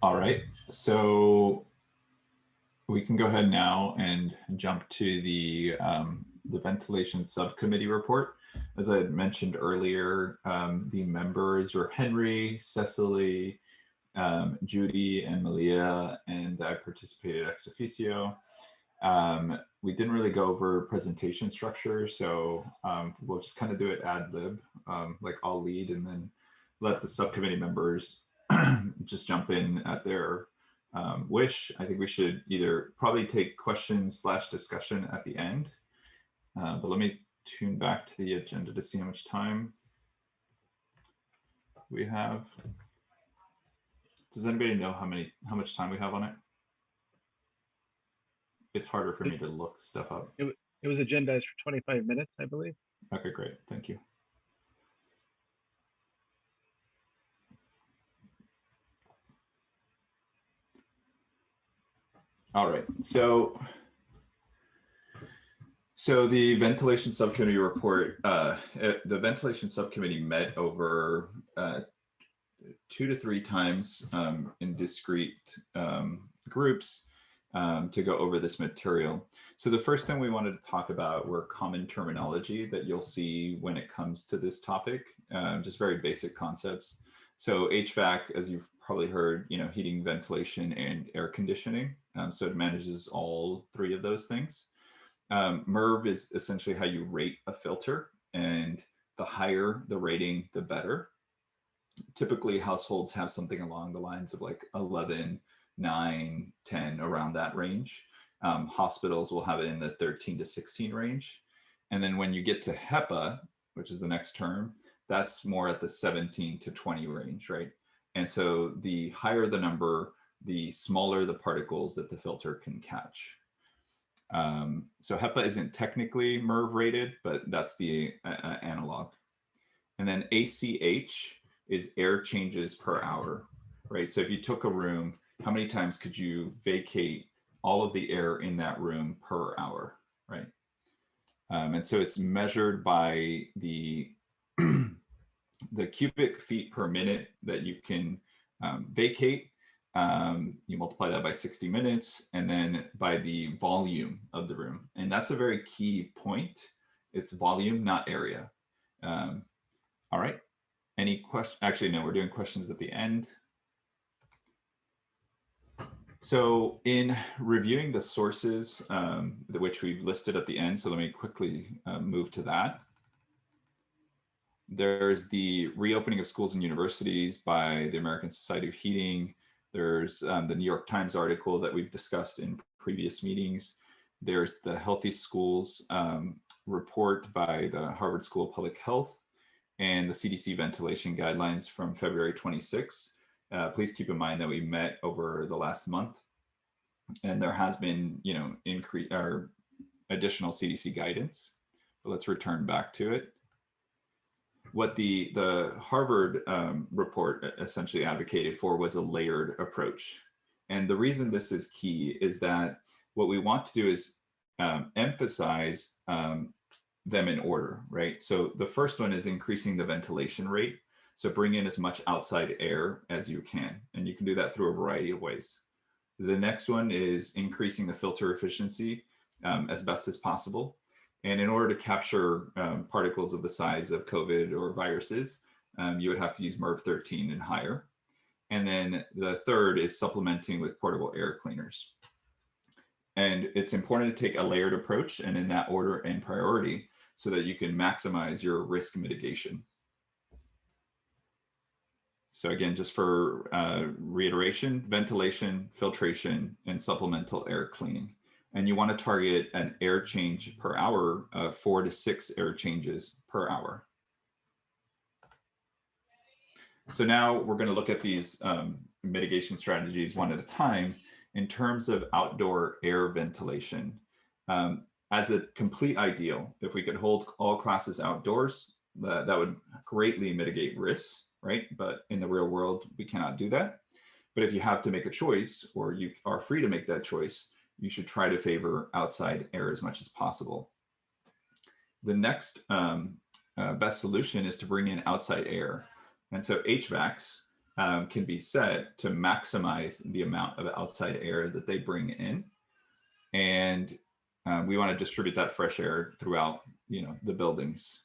All right, so we can go ahead now and jump to the ventilation subcommittee report. As I had mentioned earlier, the members were Henry, Cecily, Judy, and Malia, and I participated ex officio. We didn't really go over presentation structure, so we'll just kind of do it ad lib, like I'll lead and then let the subcommittee members just jump in at their wish. I think we should either probably take questions / discussion at the end, but let me tune back to the agenda to see how much time we have. Does anybody know how much time we have on it? It's harder for me to look stuff up. It was agendized for 25 minutes, I believe. Okay, great. Thank you. All right, so the ventilation subcommittee report, the ventilation subcommittee met over 2 to 3 times in discrete groups to go over this material. So the first thing we wanted to talk about were common terminology that you'll see when it comes to this topic, just very basic concepts. So HVAC, as you've probably heard, heating, ventilation, and air conditioning. So it manages all 3 of those things. MERV is essentially how you rate a filter, and the higher the rating, the better. Typically, households have something along the lines of like 11, 9, 10, around that range. Hospitals will have it in the 13 to 16 range. And then when you get to HEPA, which is the next term, that's more at the 17 to 20 range, right? And so the higher the number, the smaller the particles that the filter can catch. So HEPA isn't technically MERV rated, but that's the analog. And then ACH is air changes per hour, right? So if you took a room, how many times could you vacate all of the air in that room per hour, right? And so it's measured by the cubic feet per minute that you can vacate. You multiply that by 60 minutes, and then by the volume of the room. And that's a very key point. It's volume, not area. All right. Any questions? Actually, no, we're doing questions at the end. So in reviewing the sources, which we've listed at the end, so let me quickly move to that. There's the reopening of schools and universities by the American Society of Heating. There's the New York Times article that we've discussed in previous meetings. There's the Healthy Schools report by the Harvard School of Public Health and the CDC ventilation guidelines from February 26. Please keep in mind that we met over the last month, and there has been, increase or additional CDC guidance. But let's return back to it. What the Harvard report essentially advocated for was a layered approach. And the reason this is key is that what we want to do is emphasize them in order, right? So the first one is increasing the ventilation rate. So bring in as much outside air as you can. And you can do that through a variety of ways. The next one is increasing the filter efficiency as best as possible. And in order to capture particles of the size of COVID or viruses, you would have to use MERV 13 and higher. And then the third is supplementing with portable air cleaners. And it's important to take a layered approach and in that order and priority so that you can maximize your risk mitigation. So again, just for reiteration, ventilation, filtration, and supplemental air cleaning. And you want to target an air change per hour of 4 to 6 air changes per hour. So now we're going to look at these mitigation strategies one at a time in terms of outdoor air ventilation. As a complete ideal, if we could hold all classes outdoors, that would greatly mitigate risks, right? But in the real world, we cannot do that. But if you have to make a choice, or you are free to make that choice, you should try to favor outside air as much as possible. The next best solution is to bring in outside air. And so HVACs can be set to maximize the amount of outside air that they bring in. And we want to distribute that fresh air throughout, the buildings.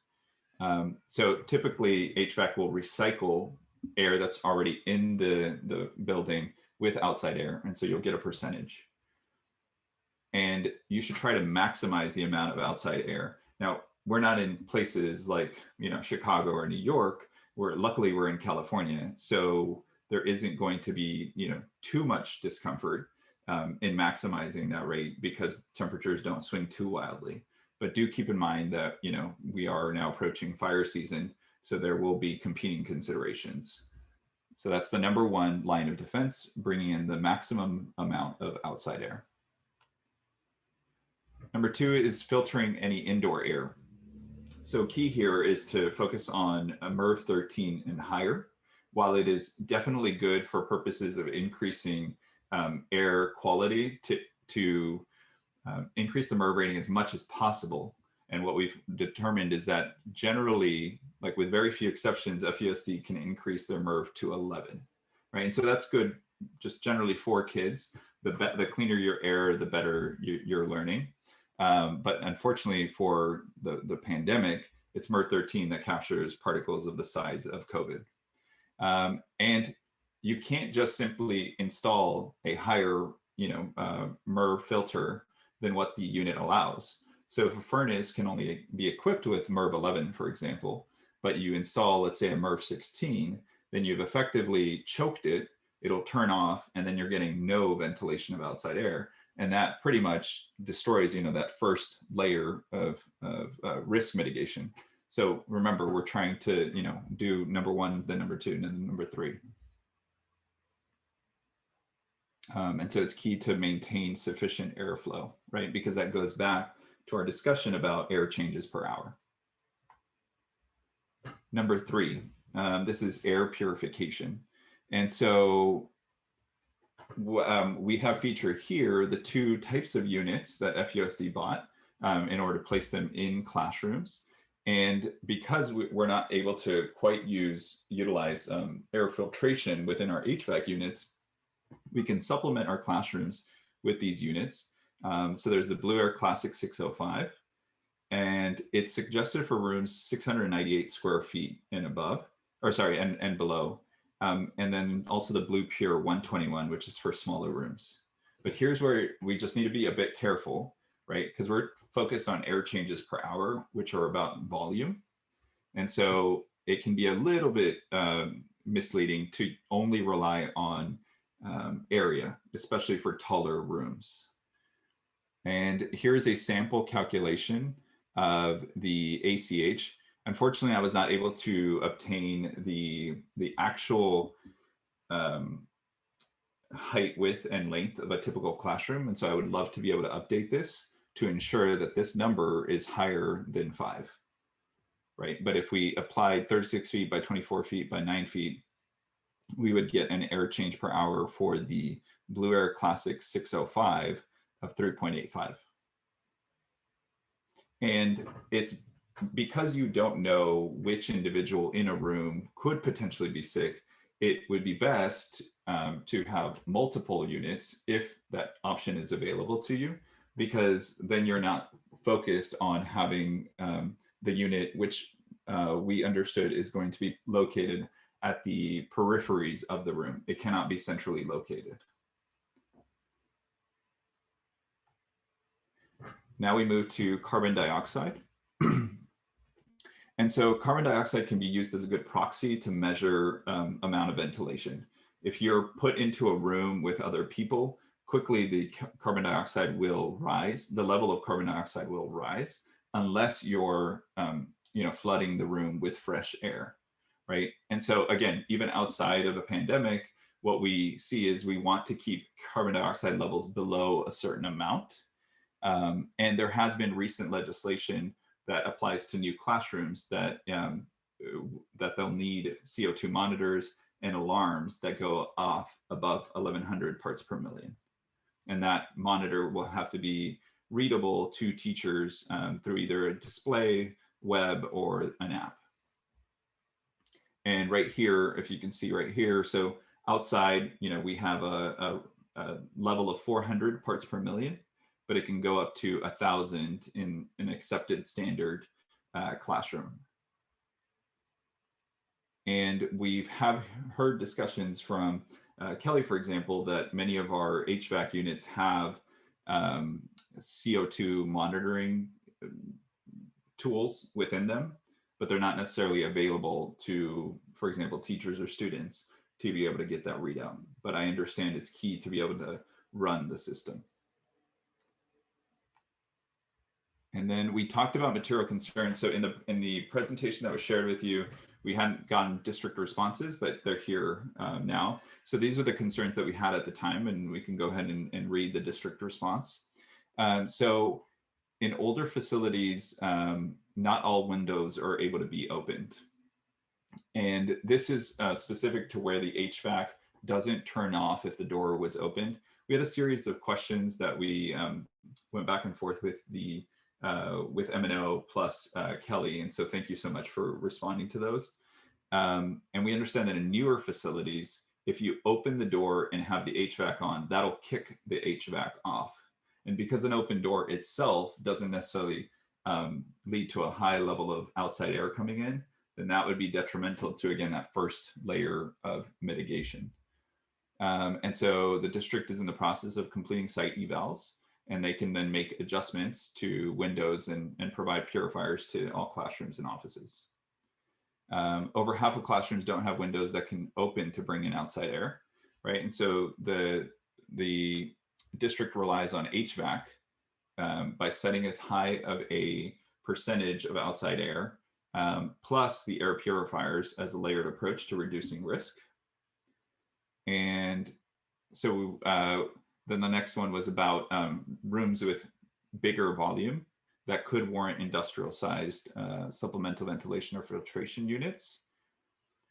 So typically HVAC will recycle air that's already in the building with outside air. And so you'll get a percentage. And you should try to maximize the amount of outside air. Now, we're not in places like, Chicago or New York, where luckily we're in California. So there isn't going to be, too much discomfort in maximizing that rate because temperatures don't swing too wildly. But do keep in mind that, we are now approaching fire season, so there will be competing considerations. So that's the number one line of defense, bringing in the maximum amount of outside air. Number two is filtering any indoor air. So key here is to focus on a MERV 13 and higher. While it is definitely good for purposes of increasing air quality to increase the MERV rating as much as possible. And what we've determined is that generally, like with very few exceptions, FUSD can increase their MERV to 11, right? And so that's good just generally for kids. The cleaner your air, the better you're learning. But unfortunately for the pandemic, it's MERV 13 that captures particles of the size of COVID. And you can't just simply install a higher, MERV filter than what the unit allows. So if a furnace can only be equipped with MERV 11, for example, but you install, let's say, a MERV 16, then you've effectively choked it, it'll turn off, and then you're getting no ventilation of outside air. And that pretty much destroys, that first layer of risk mitigation. So remember, we're trying to, do number one, then number two, and then number three. And so it's key to maintain sufficient airflow, right? Because that goes back to our discussion about air changes per hour. Number three, this is air purification. And so we have featured here the two types of units that FUSD bought in order to place them in classrooms. And because we're not able to quite utilize air filtration within our HVAC units, we can supplement our classrooms with these units. So there's the Blue Air Classic 605, and it's suggested for rooms 698 square feet and above, and below. And then also the Blue Pure 121, which is for smaller rooms. But here's where we just need to be a bit careful, right? Because we're focused on air changes per hour, which are about volume. And so it can be a little bit misleading to only rely on area, especially for taller rooms. And here's a sample calculation of the ACH. Unfortunately, I was not able to obtain the actual height, width, and length of a typical classroom. And so I would love to be able to update this to ensure that this number is higher than 5, right? But if we applied 36 feet by 24 feet by 9 feet, we would get an air change per hour for the Blue Air Classic 605 of 3.85. And it's because you don't know which individual in a room could potentially be sick, it would be best to have multiple units if that option is available to you, because then you're not focused on having the unit, which we understood is going to be located at the peripheries of the room. It cannot be centrally located. Now we move to carbon dioxide. And so carbon dioxide can be used as a good proxy to measure amount of ventilation. If you're put into a room with other people, quickly the carbon dioxide will rise. The level of carbon dioxide will rise unless you're flooding the room with fresh air, right? And so again, even outside of a pandemic, what we see is we want to keep carbon dioxide levels below a certain amount. And there has been recent legislation that applies to new classrooms that they'll need CO2 monitors and alarms that go off above 1100 parts per million. And that monitor will have to be readable to teachers through either a display, web, or an app. And right here, if you can see right here, so outside, we have a level of 400 parts per million, but it can go up to 1,000 in an accepted standard classroom. And have heard discussions from Kelly, for example, that many of our HVAC units have CO2 monitoring tools within them, but they're not necessarily available to, for example, teachers or students to be able to get that readout. But I understand it's key to be able to run the system. And then we talked about material concerns. So in the presentation that was shared with you, we hadn't gotten district responses, but they're here now. So these are the concerns that we had at the time, and we can go ahead and read the district response. So in older facilities, not all windows are able to be opened. And this is specific to where the HVAC doesn't turn off if the door was opened. We had a series of questions that we went back and forth with with M&O plus Kelly. And so thank you so much for responding to those. And we understand that in newer facilities, if you open the door and have the HVAC on, that'll kick the HVAC off. And because an open door itself doesn't necessarily lead to a high level of outside air coming in, then that would be detrimental to, again, that first layer of mitigation. And so the district is in the process of completing site evals, and they can then make adjustments to windows and provide purifiers to all classrooms and offices. Over half of classrooms don't have windows that can open to bring in outside air, right? And so the district relies on HVAC by setting as high of a percentage of outside air, plus the air purifiers as a layered approach to reducing risk. And so then the next one was about rooms with bigger volume that could warrant industrial sized supplemental ventilation or filtration units.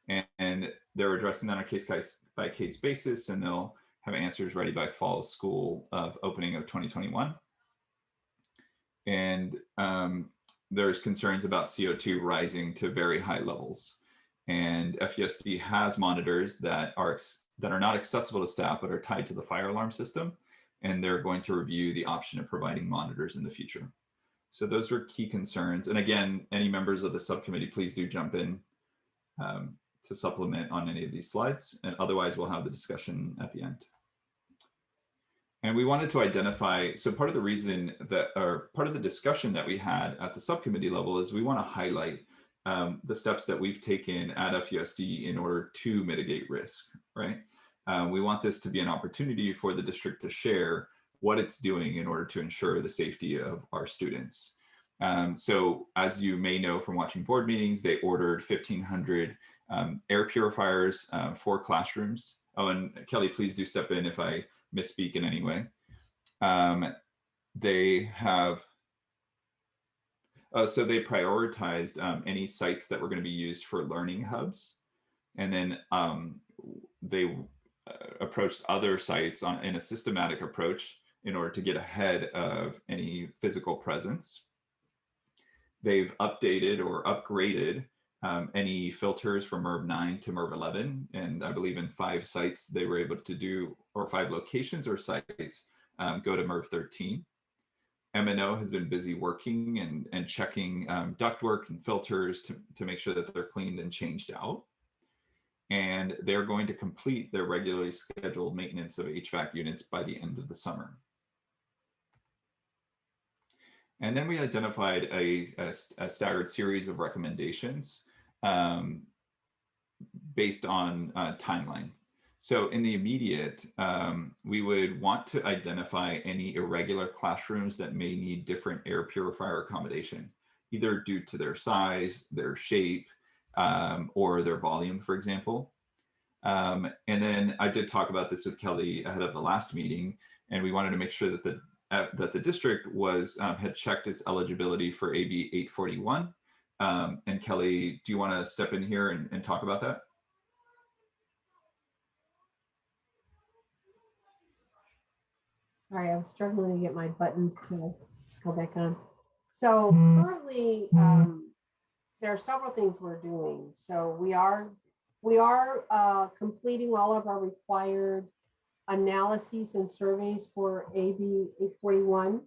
And they're addressing that on a case by case basis, and they'll have answers ready by fall of school of opening of 2021. And there's concerns about CO2 rising to very high levels. And FUSD has monitors that are not accessible to staff, but are tied to the fire alarm system. And they're going to review the option of providing monitors in the future. So those are key concerns. And again, any members of the subcommittee, please do jump in to supplement on any of these slides. And otherwise, we'll have the discussion at the end. And we wanted to identify, so part of the reason that, or part of the discussion that we had at the subcommittee level is we want to highlight the steps that we've taken at FUSD in order to mitigate risk, right? We want this to be an opportunity for the district to share what it's doing in order to ensure the safety of our students. So as you may know from watching board meetings, they ordered 1,500 air purifiers for classrooms. Oh, and Kelly, please do step in if I misspeak in any way. They have, so they prioritized any sites that were going to be used for learning hubs. And then they approached other sites in a systematic approach in order to get ahead of any physical presence. They've updated or upgraded any filters from MERV 9 to MERV 11. And I believe in 5 sites, they were able to do, or 5 locations or sites, go to MERV 13. M&O has been busy working and checking ductwork and filters to make sure that they're cleaned and changed out. And they're going to complete their regularly scheduled maintenance of HVAC units by the end of the summer. And then we identified a staggered series of recommendations based on timeline. So in the immediate, we would want to identify any irregular classrooms that may need different air purifier accommodation, either due to their size, their shape, or their volume, for example. And then I did talk about this with Kelly ahead of the last meeting, and we wanted to make sure that the district had checked its eligibility for AB 841. And Kelly, do you want to step in here and talk about that? Sorry, I was struggling to get my buttons to go back on. So currently, there are several things we're doing. So we are We are completing all of our required analyses and surveys for AB 841.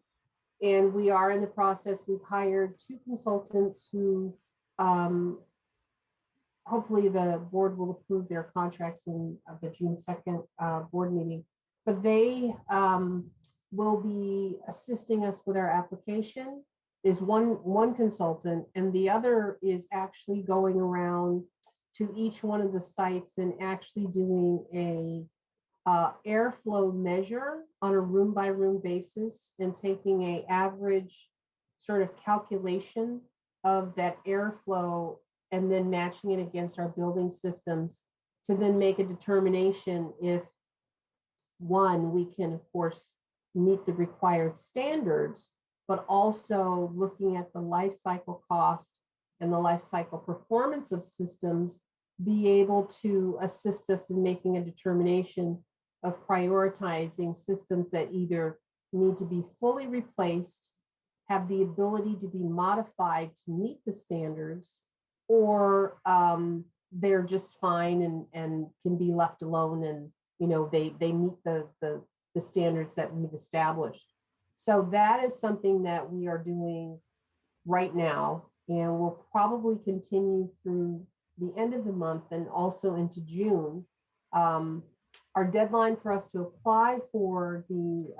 And we are in the process. We've hired 2 consultants who hopefully the board will approve their contracts in the June 2nd board meeting. But they will be assisting us with our application. Is one consultant, and the other is actually going around to each one of the sites and actually doing a airflow measure on a room by room basis and taking a average sort of calculation of that airflow and then matching it against our building systems to then make a determination if, one, we can of course meet the required standards, but also looking at the life cycle cost and the life cycle performance of systems, be able to assist us in making a determination of prioritizing systems that either need to be fully replaced, have the ability to be modified to meet the standards, or they're just fine and can be left alone, and they meet the standards that we've established. So that is something that we are doing right now, and will probably continue through the end of the month and also into June. Our deadline for us to apply for the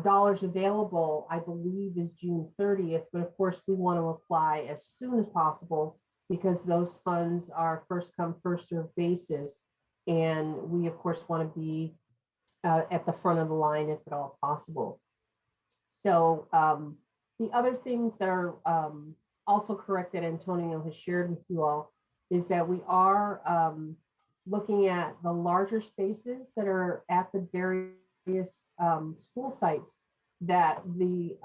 dollars available, I believe, is June 30th. But of course, we want to apply as soon as possible because those funds are first come, first served basis. And we, of course, want to be at the front of the line if at all possible. So the other things that are also correct that Antonio has shared with you all is that we are looking at the larger spaces that are at the various school sites, that the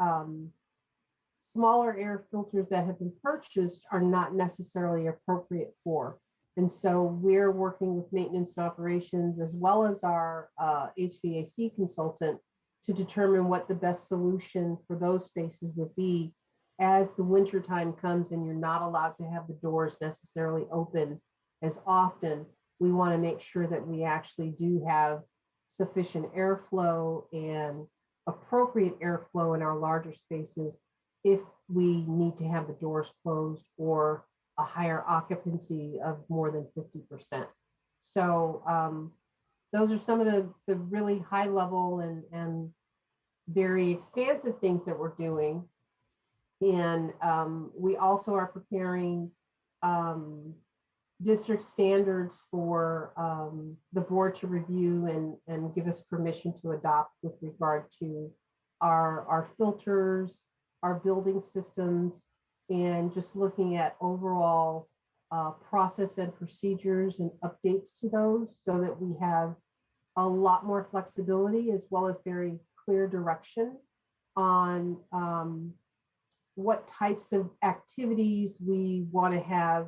smaller air filters that have been purchased are not necessarily appropriate for. And so we're working with maintenance and operations as well as our HVAC consultant to determine what the best solution for those spaces would be as the winter time comes and you're not allowed to have the doors necessarily open as often. We want to make sure that we actually do have sufficient airflow and appropriate airflow in our larger spaces if we need to have the doors closed or a higher occupancy of more than 50%. So those are some of the really high level and very expansive things that we're doing. And we also are preparing district standards for the board to review and give us permission to adopt with regard to our filters, our building systems, and just looking at overall process and procedures and updates to those so that we have a lot more flexibility as well as very clear direction on what types of activities we want to have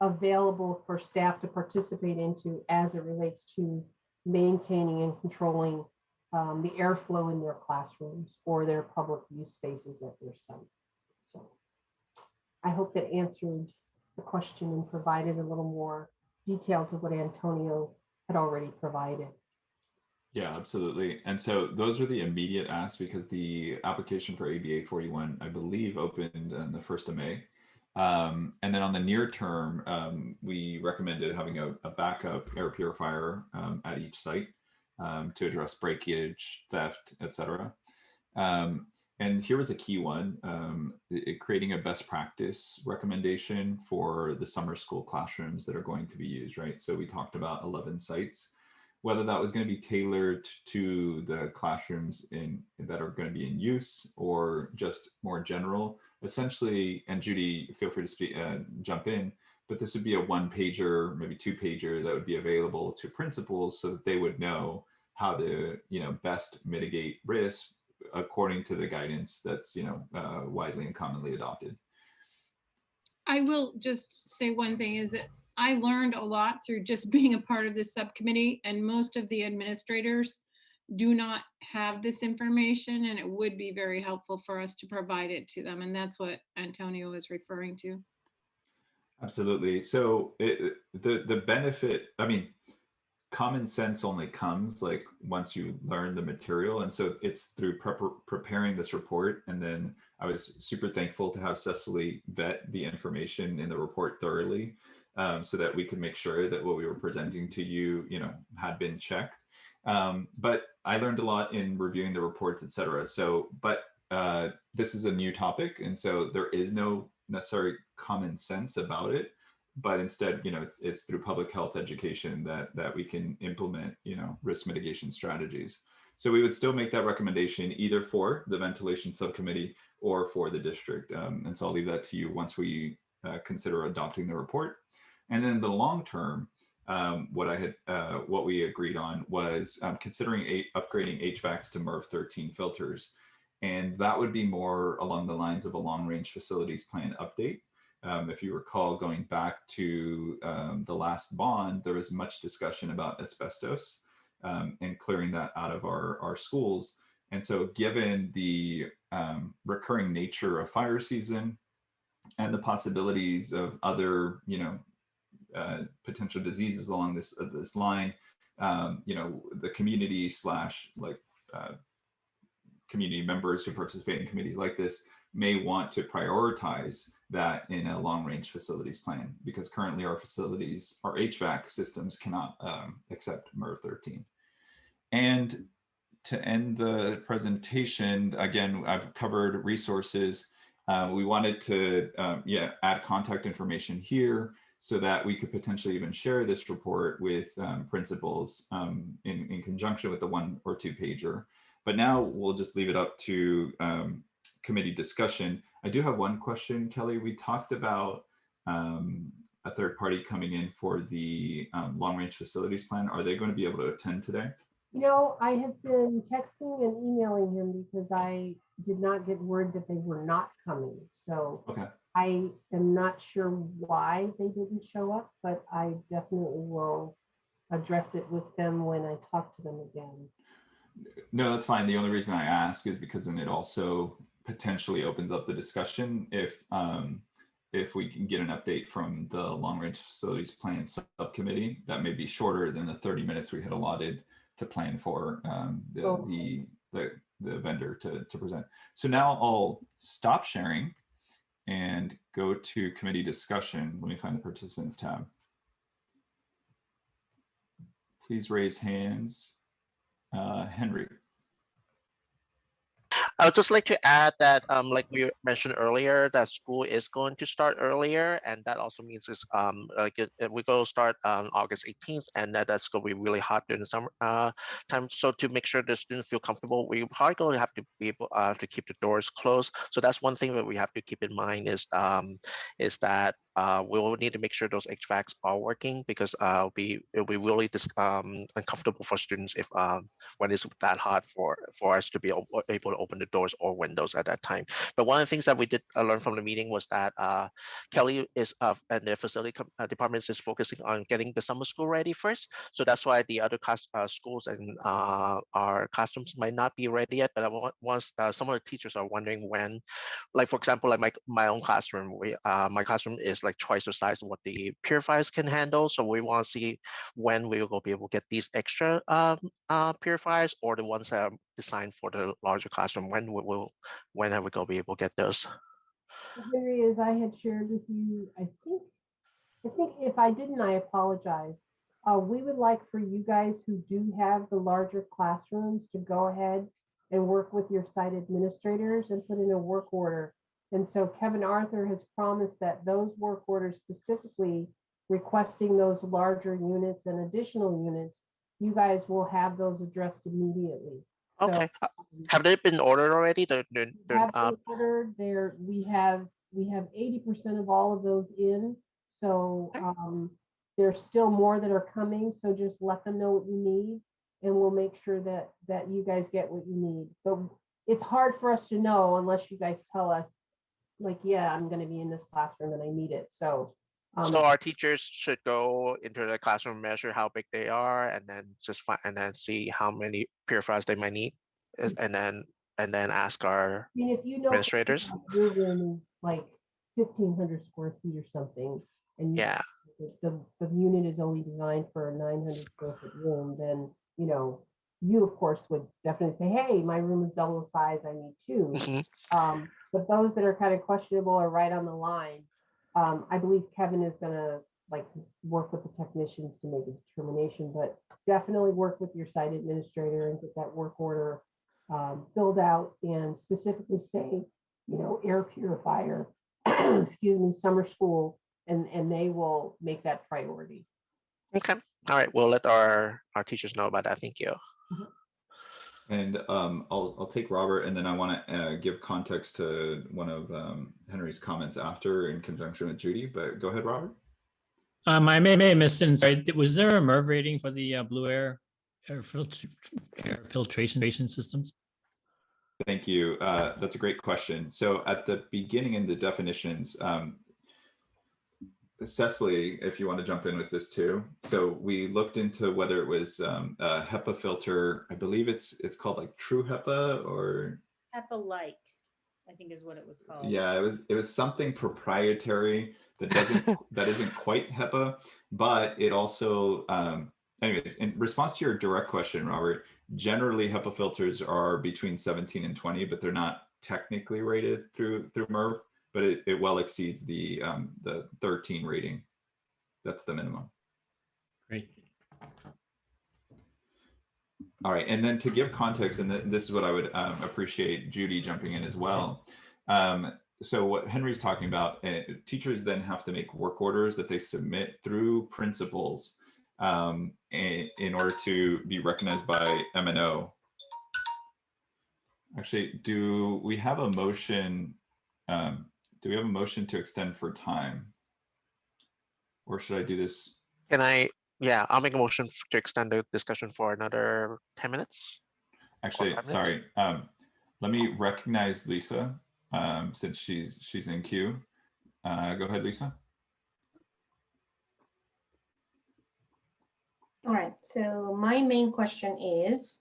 available for staff to participate into as it relates to maintaining and controlling the airflow in their classrooms or their public use spaces at their site. So I hope that answered the question and provided a little more detail to what Antonio had already provided. Yeah, absolutely. And so those are the immediate asks because the application for AB 841, I believe, opened on the 1st of May. And then on the near term, we recommended having a backup air purifier at each site to address breakage, theft, etc. And here was a key one, creating a best practice recommendation for the summer school classrooms that are going to be used, right? So we talked about 11 sites, whether that was going to be tailored to the classrooms that are going to be in use or just more general. Essentially, and Judy, feel free to jump in, but this would be a 1-pager, maybe 2-pager that would be available to principals so that they would know how to, best mitigate risk according to the guidance that's, widely and commonly adopted. I will just say one thing is that I learned a lot through just being a part of this subcommittee, and most of the administrators do not have this information, and it would be very helpful for us to provide it to them. And that's what Antonio is referring to. Absolutely. So the benefit, I mean, common sense only comes like once you learn the material. And so it's through preparing this report. And then I was super thankful to have Cecily vet the information in the report thoroughly, so that we could make sure that what we were presenting to you, had been checked. But I learned a lot in reviewing the reports, et cetera. So, but this is a new topic. And so there is no necessary common sense about it, but instead, it's through public health education that we can implement, risk mitigation strategies. So we would still make that recommendation either for the ventilation subcommittee or for the district. And so I'll leave that to you once we consider adopting the report. And then the long term, what we agreed on was considering upgrading HVACs to MERV 13 filters. And that would be more along the lines of a long range facilities plan update. If you recall, going back to the last bond, there was much discussion about asbestos and clearing that out of our schools. And so given the recurring nature of fire season and the possibilities of other, potential diseases along this line, the community community members who participate in committees like this may want to prioritize that in a long range facilities plan, because currently our facilities, our HVAC systems cannot accept MERV 13. And to end the presentation, again, I've covered resources. We wanted to add contact information here so that we could potentially even share this report with principals in conjunction with the 1 or 2 pager. But now we'll just leave it up to committee discussion. I do have one question, Kelly. We talked about a third party coming in for the long range facilities plan. Are they going to be able to attend today? I have been texting and emailing him because I did not get word that they were not coming. So okay. I am not sure why they didn't show up, but I definitely will address it with them when I talk to them again. No, that's fine. The only reason I ask is because then it also potentially opens up the discussion if we can get an update from the long range facilities plan subcommittee that may be shorter than the 30 minutes we had allotted to plan for the vendor to present. So now I'll stop sharing and go to committee discussion. Let me find the participants tab. Please raise hands. Henry. I would just like to add that, like we mentioned earlier, that school is going to start earlier, and that also means is we go start on August 18th, and that's going to be really hot during the summer time. So to make sure the students feel comfortable, we probably going to have to be able to keep the doors closed. So that's one thing that we have to keep in mind is that we will need to make sure those HVACs are working, because it'll be really uncomfortable for students if when it's that hot for us to be able to open the doors or windows at that time. But one of the things that we did learn from the meeting was that Kelly is and the facility departments is focusing on getting the summer school ready first. So that's why the other schools and our classrooms might not be ready yet. But once some of the teachers are wondering when, like for example, like my own classroom, my classroom is like twice the size of what the purifiers can handle. So we want to see when we will be able to get these extra purifiers, or the ones that are designed for the larger classroom. When are we going to be able to get those? Henry, as I had shared with you, I think if I didn't, I apologize. We would like for you guys who do have the larger classrooms to go ahead and work with your site administrators and put in a work order. And so Kevin Arthur has promised that those work orders, specifically requesting those larger units and additional units, you guys will have those addressed immediately. Okay. So, have they been ordered already? Have been ordered. We have 80% of all of those in. So there's still more that are coming. So just let them know what you need, and we'll make sure that you guys get what you need. But it's hard for us to know unless you guys tell us, like, yeah, I'm going to be in this classroom and I need it. So our teachers should go into the classroom, measure how big they are, and then just find and then see how many purifiers they might need, and then ask our if you know administrators. Your room is like 1,500 square feet or something. and Yeah. the unit is only designed for a 900 square foot room, then, you know, you of course would definitely say, hey, my room is double the size, I need two. Mhm. But those that are kind of questionable or right on the line, I believe Kevin is gonna like work with the technicians to make a determination, but definitely work with your site administrator and get that work order filled out and specifically say, you know, air purifier, excuse me, summer school, and they will make that priority. Okay. All right. We'll let our teachers know about that. Thank you. And I'll take Robert, and then I want to give context to one of Henry's comments after in conjunction with Judy, but go ahead, Robert. I may have missed it. Sorry, was there a MERV rating for the Blue Air filtration systems? Thank you. That's a great question. So at the beginning in the definitions, Cecily, if you want to jump in with this too. So we looked into whether it was a HEPA filter. I believe it's called like True HEPA or HEPA-like, I think is what it was called. yeah, it was something proprietary that that isn't quite HEPA, but it also anyways, in response to your direct question, Robert, generally HEPA filters are between 17 and 20, but they're not technically rated through MERV, but it well exceeds the 13 rating. That's the minimum. Great. All right, and then to give context, and this is what I would appreciate Judy jumping in as well. So what Henry's talking about, teachers then have to make work orders that they submit through principals in order to be recognized by M&O. Actually, do we have a motion? Do we have a motion to extend for time? Or should I do this? Can I? Yeah, I'll make a motion to extend the discussion for another 10 minutes. Actually, 5 minutes? sorry. Let me recognize Lisa since she's in queue. Go ahead, Lisa. All right, so my main question is,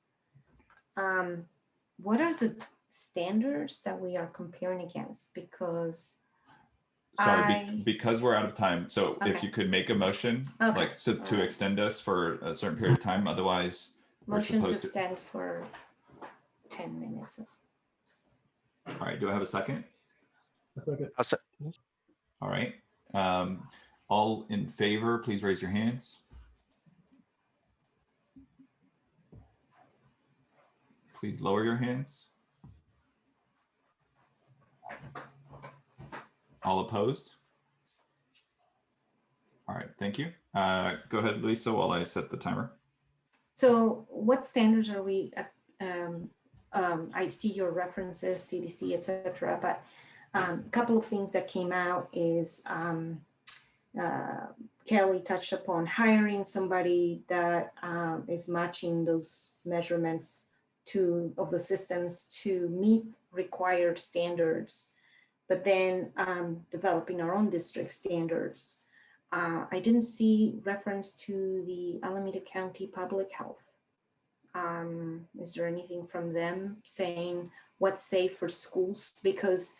what are the standards that we are comparing against? Because Sorry, because we're out of time. So if Okay. you could make a motion, Okay. like so to Alright. extend us for a certain period of time, Okay. otherwise we're motion to supposed to. extend for 10 minutes. All right, do I have a second? That's okay. I'll se- All right. All in favor, please raise your hands. Please lower your hands. All opposed? All right, thank you. Go ahead, Lisa, while I set the timer. So what standards are we, I see your references, CDC, et cetera, but a couple of things that came out is Kelly touched upon hiring somebody that is matching those measurements of the systems to meet required standards, but then developing our own district standards. I didn't see reference to the Alameda County Public Health. Is there anything from them saying what's safe for schools? Because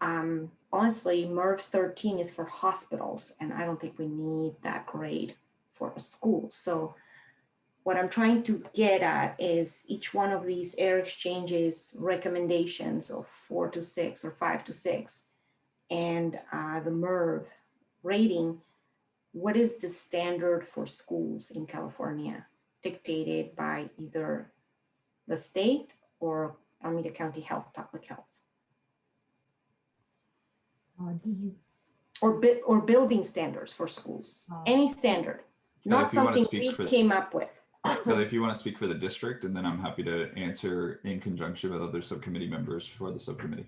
honestly, MERV 13 is for hospitals, and I don't think we need that grade for a school. So what I'm trying to get at is each one of these air exchanges recommendations of 4 to 6 or 5 to 6, and the MERV rating, what is the standard for schools in California dictated by either the state or Alameda County Health, Public Health? Did you? Or building standards for schools, any standard, not if you wanna something speak we for- came up with. Kelly, if you want to speak for the district, and then I'm happy to answer in conjunction with other subcommittee members for the subcommittee.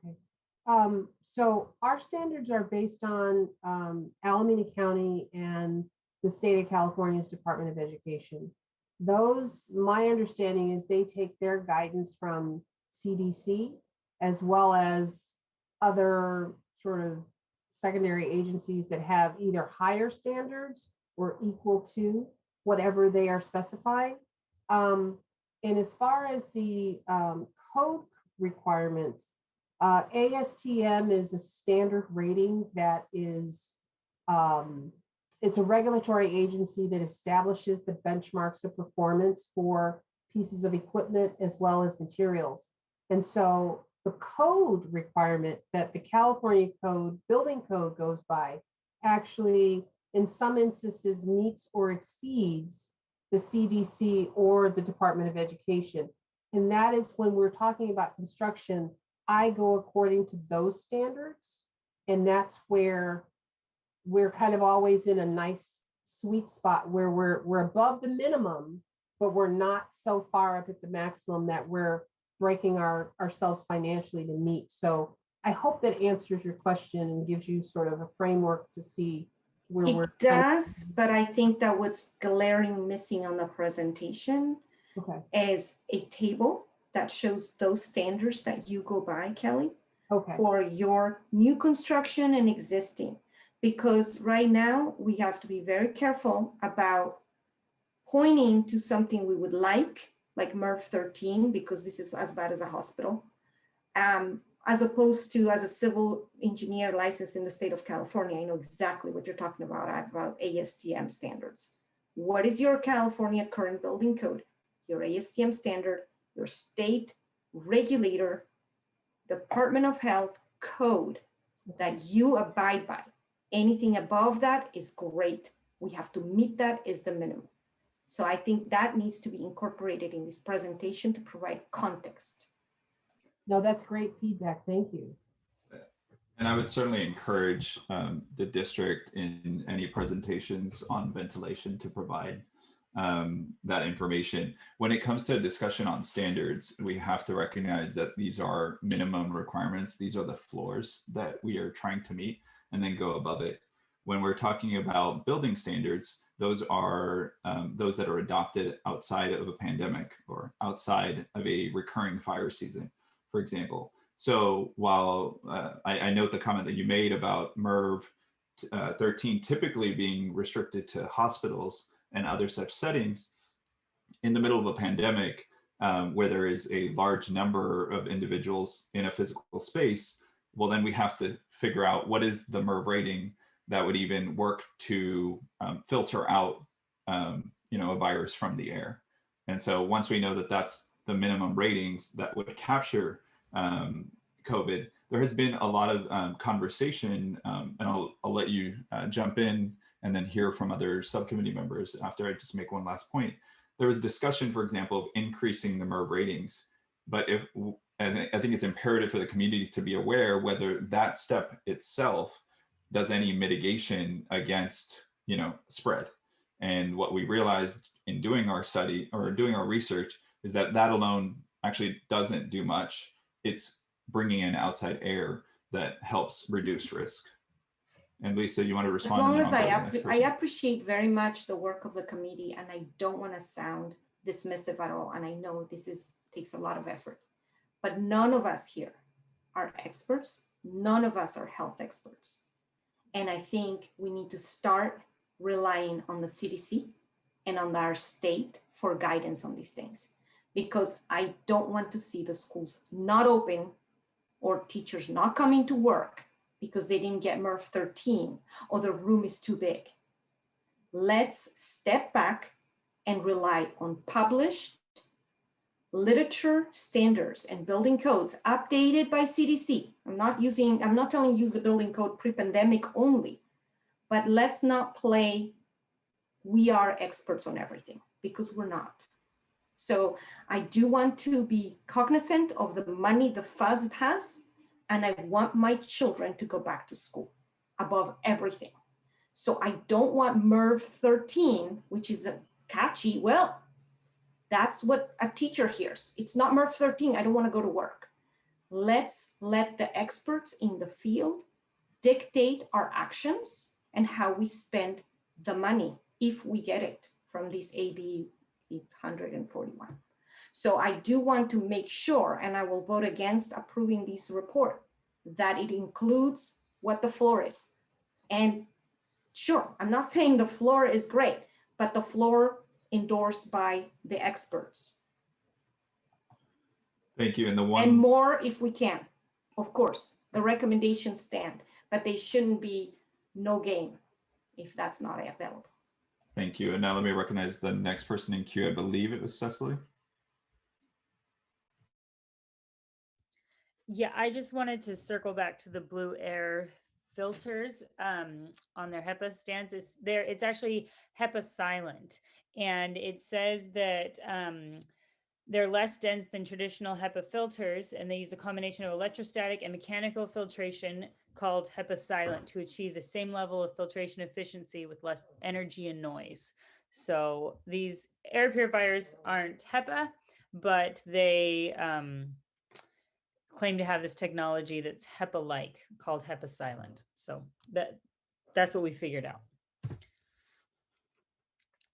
Okay. So our standards are based on Alameda County and the state of California's Department of Education. Those, my understanding is they take their guidance from CDC as well as other sort of secondary agencies that have either higher standards or equal to whatever they are specifying. And as far as the code requirements, ASTM is a standard rating that is It's a regulatory agency that establishes the benchmarks of performance for pieces of equipment as well as materials. And so the code requirement that the California code, building code goes by, actually in some instances meets or exceeds the CDC or the Department of Education. And that is when we're talking about construction, I go according to those standards. And that's where we're kind of always in a nice sweet spot where we're above the minimum, but we're not so far up at the maximum that we're breaking ourselves financially to meet. So I hope that answers your question and gives you sort of a framework to see where It we're. does, but I think that what's glaring missing on the presentation Okay, is a table that shows those standards that you go by, Kelly, okay, for your new construction and existing. Because right now we have to be very careful about pointing to something we would like MERV 13, because this is as bad as a hospital, as opposed to as a civil engineer licensed in the state of California. I know exactly what you're talking about ASTM standards. What is your California current building code? Your ASTM standard, your state regulator, Department of Health code that you abide by. Anything above that is great. We have to meet that is the minimum. So I think that needs to be incorporated in this presentation to provide context. no, that's great feedback. Thank you. And I would certainly encourage the district in any presentations on ventilation to provide that information. When it comes to a discussion on standards, we have to recognize that these are minimum requirements. These are the floors that we are trying to meet and then go above it. When we're talking about building standards, those are those that are adopted outside of a pandemic or outside of a recurring fire season, for example. So while I note the comment that you made about MERV 13 typically being restricted to hospitals and other such settings, in the middle of a pandemic, where there is a large number of individuals in a physical space, well, then we have to figure out what is the MERV rating that would even work to filter out a virus from the air. And so once we know that that's the minimum ratings that would capture COVID, there has been a lot of conversation, and I'll let you jump in and then hear from other subcommittee members after I just make one last point. There was discussion, for example, of increasing the MERV ratings, but I think it's imperative for the community to be aware whether that step itself does any mitigation against spread. And what we realized in doing our study or doing our research is that that alone actually doesn't do much. It's bringing in outside air that helps reduce risk. And Lisa, you want to respond? As long as I appreciate very much the work of the committee, and I don't want to sound dismissive at all. And I know this takes a lot of effort, but none of us here are experts. None of us are health experts. And I think we need to start relying on the CDC and on our state for guidance on these things, because I don't want to see the schools not open or teachers not coming to work because they didn't get MERV 13 or the room is too big. Let's step back and rely on published literature standards and building codes updated by CDC. I'm not telling you use the building code pre-pandemic only, but let's not play we are experts on everything, because we're not. So I do want to be cognizant of the money the FUZ has, and I want my children to go back to school above everything. So I don't want MERV 13, which is a catchy, well, that's what a teacher hears. It's not MERV 13, I don't want to go to work. Let's let the experts in the field dictate our actions and how we spend the money if we get it from this AB 841. So I do want to make sure, and I will vote against approving this report, that it includes what the floor is. And sure, I'm not saying the floor is great, but the floor endorsed by the experts. Thank you. And more if we can. Of course, the recommendations stand, but they shouldn't be no game. if that's not available. Thank you. And now let me recognize the next person in queue. I believe it was Cecily. Yeah, I just wanted to circle back to the blue air filters on their HEPA stands. It's actually HEPA silent, and it says that they're less dense than traditional HEPA filters, and they use a combination of electrostatic and mechanical filtration called HEPA silent to achieve the same level of filtration efficiency with less energy and noise. So these air purifiers aren't HEPA, but they claim to have this technology that's HEPA-like called HEPA silent. So that's what we figured out.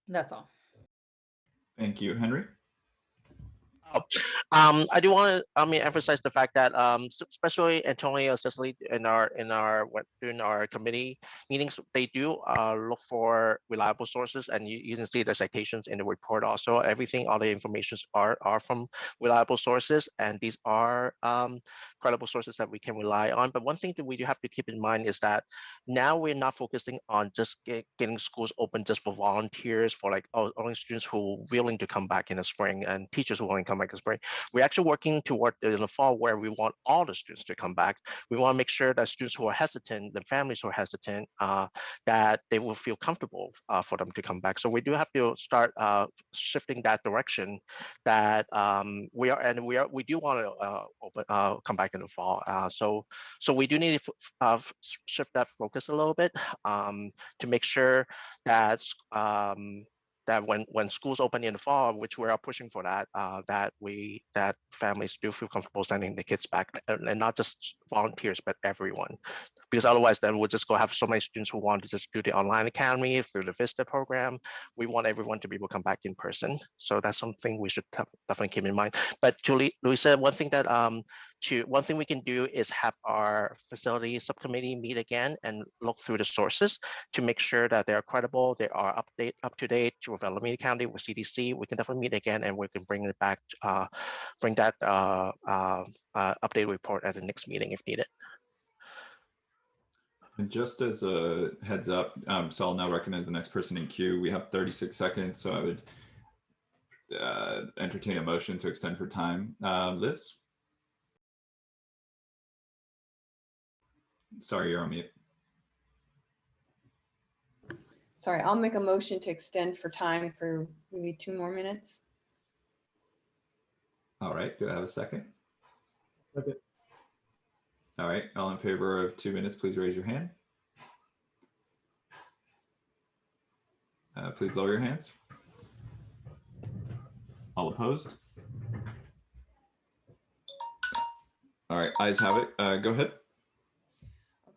That's all. Thank you, Henry. I do want to emphasize the fact that especially Antonio, Cecily, during our committee meetings, they do look for reliable sources, and you can see the citations in the report. Also, all the informations are from reliable sources, and these are credible sources that we can rely on. But one thing that we do have to keep in mind is that now we're not focusing on just getting schools open just for volunteers, for like only students who are willing to come back in the spring and teachers who are willing to come back in the spring. We're actually working toward in the fall where we want all the students to come back. We want to make sure that students who are hesitant, the families who are hesitant, that they will feel comfortable for them to come back. So we do have to start shifting that direction. That we do want to come back in the fall. So we do need to shift that focus a little bit to make sure that that when schools open in the fall, which we are pushing for that, that families do feel comfortable sending the kids back, and not just volunteers, but everyone. Because otherwise then we'll just go have so many students who want to just do the online academy through the VISTA program. We want everyone to be able to come back in person. So that's something we should definitely keep in mind. But to Louisa, one thing we can do is have our facility subcommittee meet again and look through the sources to make sure that they are credible, they are up to date with Alameda County, with CDC. We can definitely meet again, and we can bring it back, bring that update report at the next meeting if needed. And just as a heads up, so I'll now recognize the next person in queue. We have 36 seconds, so I would entertain a motion to extend for time. Liz? Sorry, you're on mute. Sorry, I'll make a motion to extend for time for maybe 2 more minutes. All right, do I have a second? Okay. All right, all in favor of 2 minutes, please raise your hand. Please lower your hands. All opposed? All right, ayes have it. Go ahead.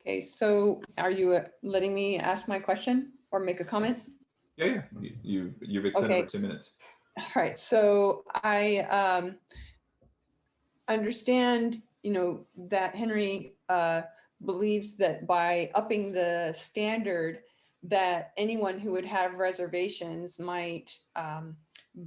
Okay, so are you letting me ask my question or make a comment? Yeah, you've extended Okay. for 2 minutes. All right, so I understand, that Henry believes that by upping the standard, that anyone who would have reservations might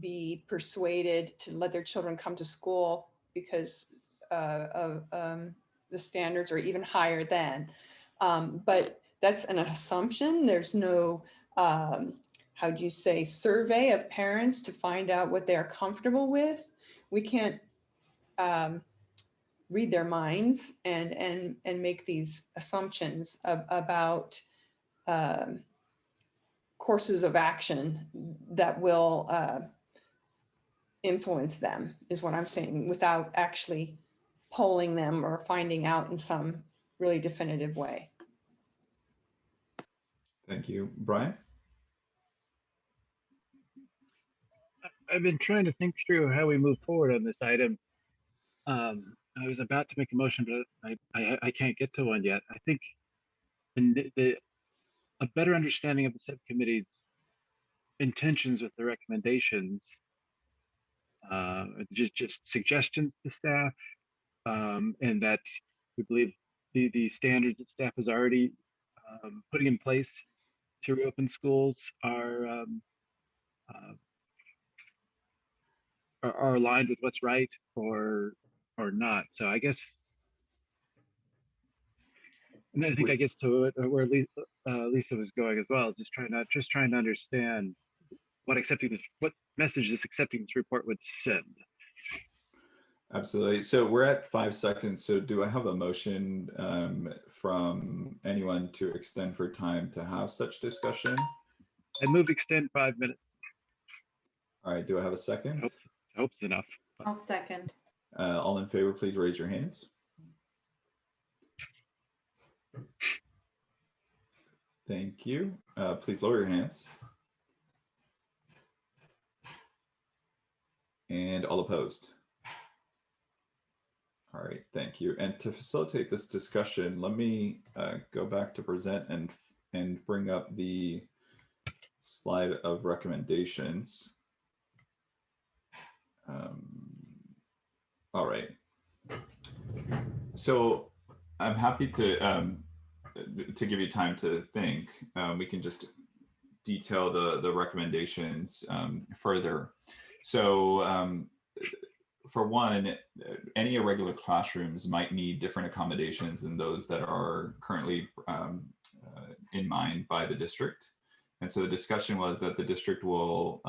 be persuaded to let their children come to school because of the standards are even higher than. But that's an assumption. There's no, how'd you say, survey of parents to find out what they're comfortable with. We can't read their minds and make these assumptions about courses of action that will influence them, is what I'm saying, without actually polling them or finding out in some really definitive way. Thank you. Brian? I've been trying to think through how we move forward on this item. I was about to make a motion, but I can't get to one yet. I think a better understanding of the subcommittee's intentions with the recommendations, just suggestions to staff, and that we believe the standards that staff is already putting in place to reopen schools are aligned with what's right or not. So I guess And then I think I guess to where Lisa was going as well, is just trying to understand what message this accepting this report would send. Absolutely. So we're at 5 seconds. So do I have a motion from anyone to extend for time to have such discussion? I move extend 5 minutes. All right. Do I have a second? I hope it's enough. I'll second. All in favor, please raise your hands. Thank you. Please lower your hands. And all opposed. All right, thank you. And to facilitate this discussion, let me go back to present and bring up the slide of recommendations. All right. So I'm happy to give you time to think. We can just detail the recommendations further. So for one, any irregular classrooms might need different accommodations than those that are currently in mind by the district. And so the discussion was that the district will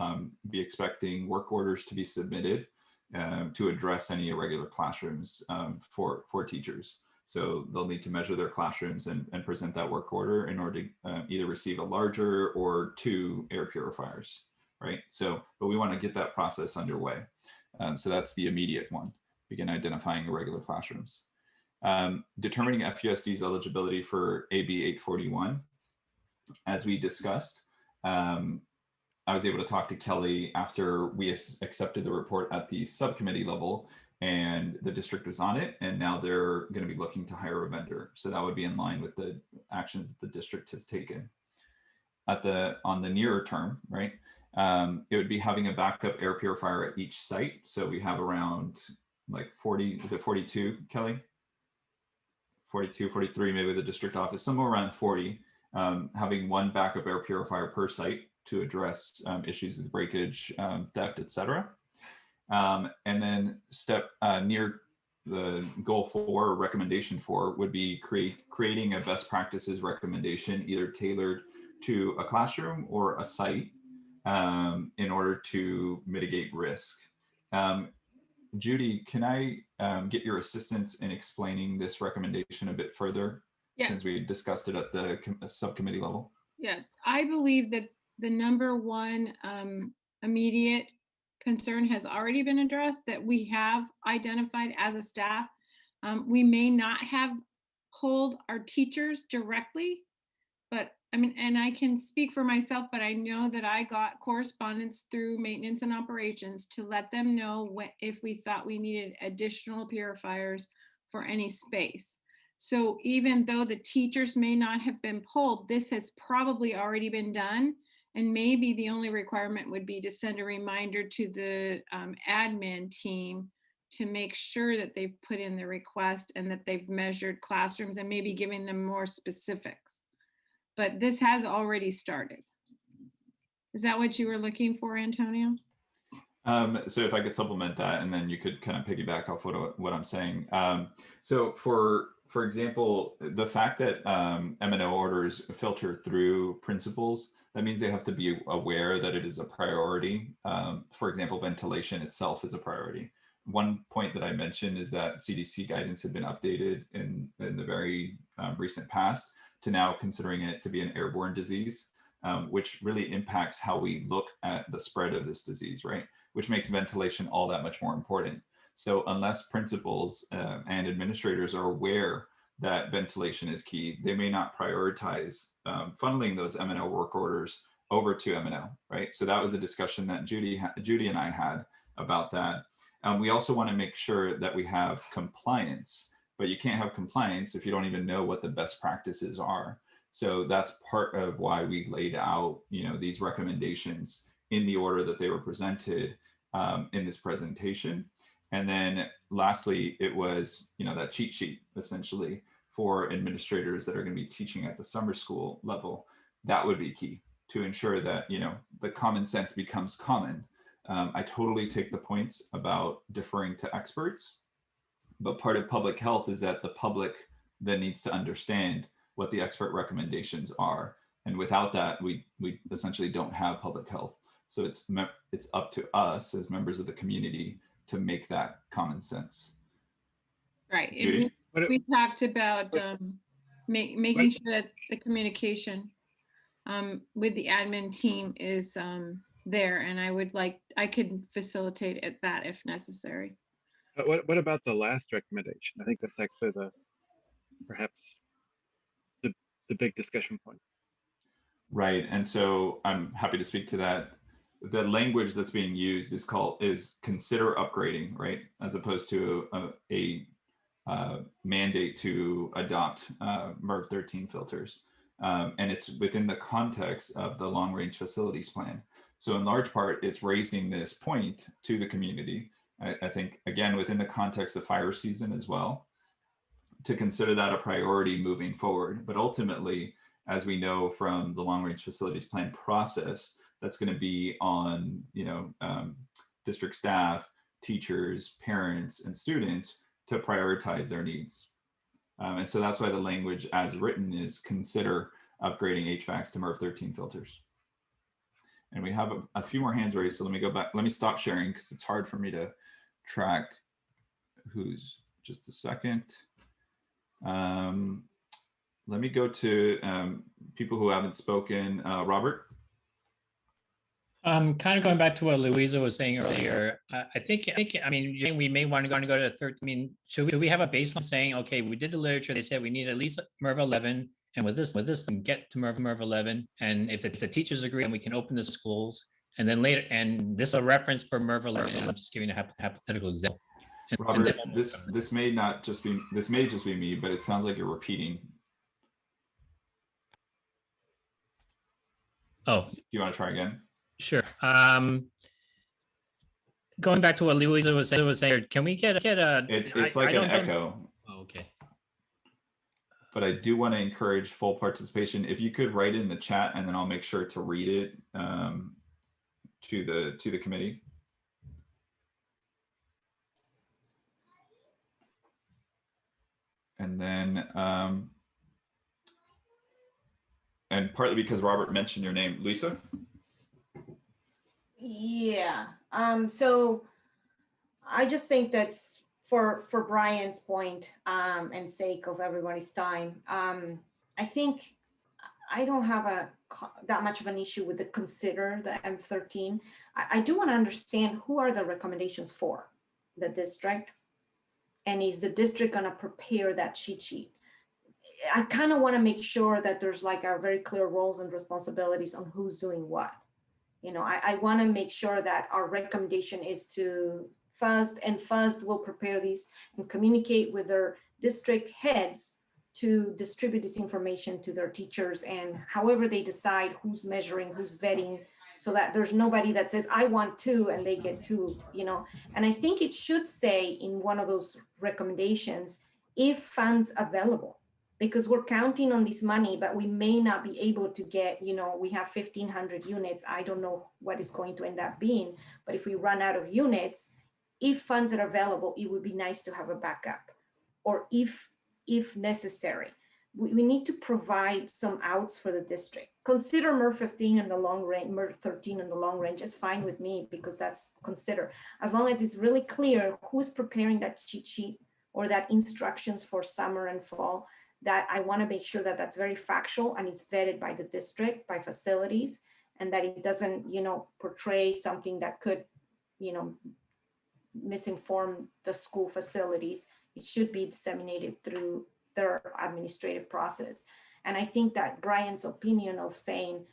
be expecting work orders to be submitted to address any irregular classrooms for teachers. So they'll need to measure their classrooms and present that work order in order to either receive a larger or 2 air purifiers, right? So, but we want to get that process underway. So that's the immediate one, begin identifying irregular classrooms. Determining FUSD's eligibility for AB 841. As we discussed, I was able to talk to Kelly after we accepted the report at the subcommittee level, and the district was on it, and now they're going to be looking to hire a vendor. So that would be in line with the actions that the district has taken. On the nearer term, right? It would be having a backup air purifier at each site. So we have around like 40, is it 42, Kelly? 42, 43, maybe the district office, somewhere around 40, having one backup air purifier per site to address issues with breakage, theft, et cetera. And then step near the goal 4 or recommendation 4 would be creating a best practices recommendation, either tailored to a classroom or a site in order to mitigate risk. Judy, can I get your assistance in explaining this recommendation a bit further? Yes. Since we discussed it at the subcommittee level? Yes, I believe that the number one immediate concern has already been addressed, that we have identified as a staff. We may not have polled our teachers directly, but I mean, and I can speak for myself, but I know that I got correspondence through maintenance and operations to let them know if we thought we needed additional purifiers for any space. So even though the teachers may not have been polled, this has probably already been done. And maybe the only requirement would be to send a reminder to the admin team to make sure that they've put in the request and that they've measured classrooms and maybe giving them more specifics. But this has already started. Is that what you were looking for, Antonio? So if I could supplement that, and then you could kind of piggyback off what I'm saying. So for example, the fact that M&O orders filter through principals, that means they have to be aware that it is a priority. For example, ventilation itself is a priority. One point that I mentioned is that CDC guidance had been updated in the very recent past to now considering it to be an airborne disease, which really impacts how we look at the spread of this disease, right? Which makes ventilation all that much more important. So unless principals and administrators are aware that ventilation is key, they may not prioritize funneling those M&O work orders over to M&O, right? So that was a discussion that Judy and I had about that. We also want to make sure that we have compliance, but you can't have compliance if you don't even know what the best practices are. So that's part of why we laid out, these recommendations in the order that they were presented in this presentation. And then lastly, it was, that cheat sheet essentially for administrators that are going to be teaching at the summer school level. That would be key to ensure that, the common sense becomes common. I totally take the points about deferring to experts, but part of public health is that the public then needs to understand what the expert recommendations are. And without that, we essentially don't have public health. So it's up to us as members of the community to make that common sense. Right. And Judy? we talked about making sure that the communication with the admin team is there, and I could facilitate that if necessary. What about the last recommendation? I think that's actually perhaps the big discussion point. Right, and so I'm happy to speak to that. The language that's being used is consider upgrading, right, as opposed to a mandate to adopt MERV 13 filters, and it's within the context of the long range facilities plan. So in large part, it's raising this point to the community. I think again within the context of fire season as well, to consider that a priority moving forward. But ultimately, as we know from the long range facilities plan process, that's going to be on district staff, teachers, parents, and students to prioritize their needs. And so that's why the language as written is consider upgrading HVACs to MERV 13 filters. And we have a few more hands raised, so let me go back. Let me stop sharing because it's hard for me to track who's. Just a second. Let me go to people who haven't spoken. Robert? Kind of going back to what Louisa was saying earlier, I mean, we may want to go to 13. I mean, should we have a baseline saying, okay, we did the literature, they said we need at least MERV 11, and with this, get to MERV 11, and if the teachers agree, and we can open the schools, and then later, and this is a reference for MERV 11. I'm just giving a hypothetical example. Robert, this may just be me, but it sounds like you're repeating. Oh, do you want to try again? Sure. Going back to what Louisa was saying, can we get a? It's like an echo. Oh, okay. But I do want to encourage full participation. If you could write in the chat, and then I'll make sure to read it to the committee. And then, and partly because Robert mentioned your name, Lisa. Yeah. So I just think that's for Brian's point and sake of everybody's time. I think I don't have that much of an issue with the consider the M13. I do want to understand who are the recommendations for the district, and is the district going to prepare that cheat sheet? I kind of want to make sure that there's like a very clear roles and responsibilities on who's doing what. I want to make sure that our recommendation is to FAST will prepare these and communicate with their district heads to distribute this information to their teachers, and however they decide who's measuring, who's vetting, so that there's nobody that says, I want 2 and they get 2, And I think it should say in one of those recommendations, if funds available, because we're counting on this money, but we may not be able to get, we have 1,500 units. I don't know what it's going to end up being, but if we run out of units, if funds are available, it would be nice to have a backup, or if necessary. We need to provide some outs for the district. Consider MERV 15 in the long range, MERV 13 in the long range is fine with me, because that's consider. As long as it's really clear who's preparing that cheat sheet or that instructions for summer and fall, that I want to make sure that that's very factual and it's vetted by the district, by facilities, and that it doesn't, portray something that could, misinform the school facilities. It should be disseminated through their administrative process. And I think that Brian's opinion of saying,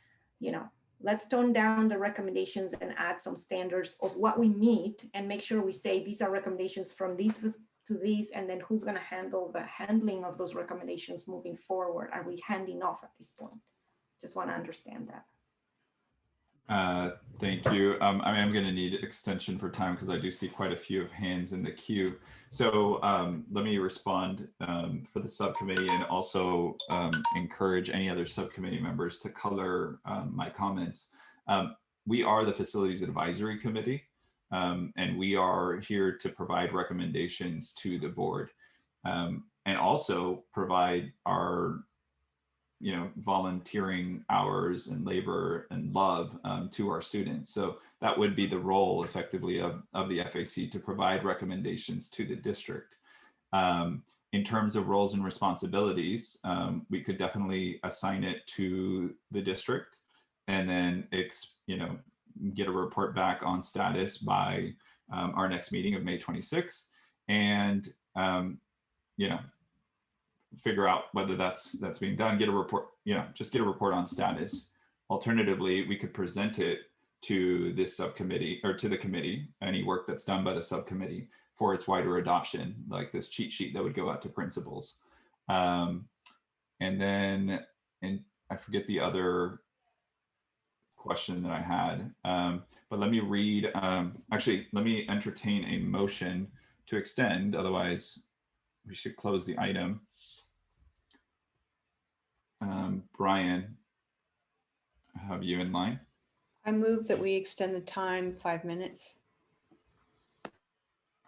let's tone down the recommendations and add some standards of what we meet, and make sure we say these are recommendations from these to these, and then who's going to handle the handling of those recommendations moving forward. Are we handing off at this point? Just want to understand that. Thank you. I'm going to need extension for time because I do see quite a few of hands in the queue. So let me respond for the subcommittee, and also encourage any other subcommittee members to color my comments. We are the Facilities Advisory Committee, and we are here to provide recommendations to the board, and also provide our volunteering hours and labor and love to our students. So that would be the role effectively of the FAC, to provide recommendations to the district. In terms of roles and responsibilities, we could definitely assign it to the district, and then get a report back on status by our next meeting of May 26th, and figure out whether that's being done. Get a report, just get a report on status. Alternatively, we could present it to this subcommittee, or to the committee, any work that's done by the subcommittee, for its wider adoption, like this cheat sheet that would go out to principals. And I forget the other question that I had, but let me read, actually, let me entertain a motion to extend, otherwise we should close the item. Brian, have you in line? I move that we extend the time 5 minutes.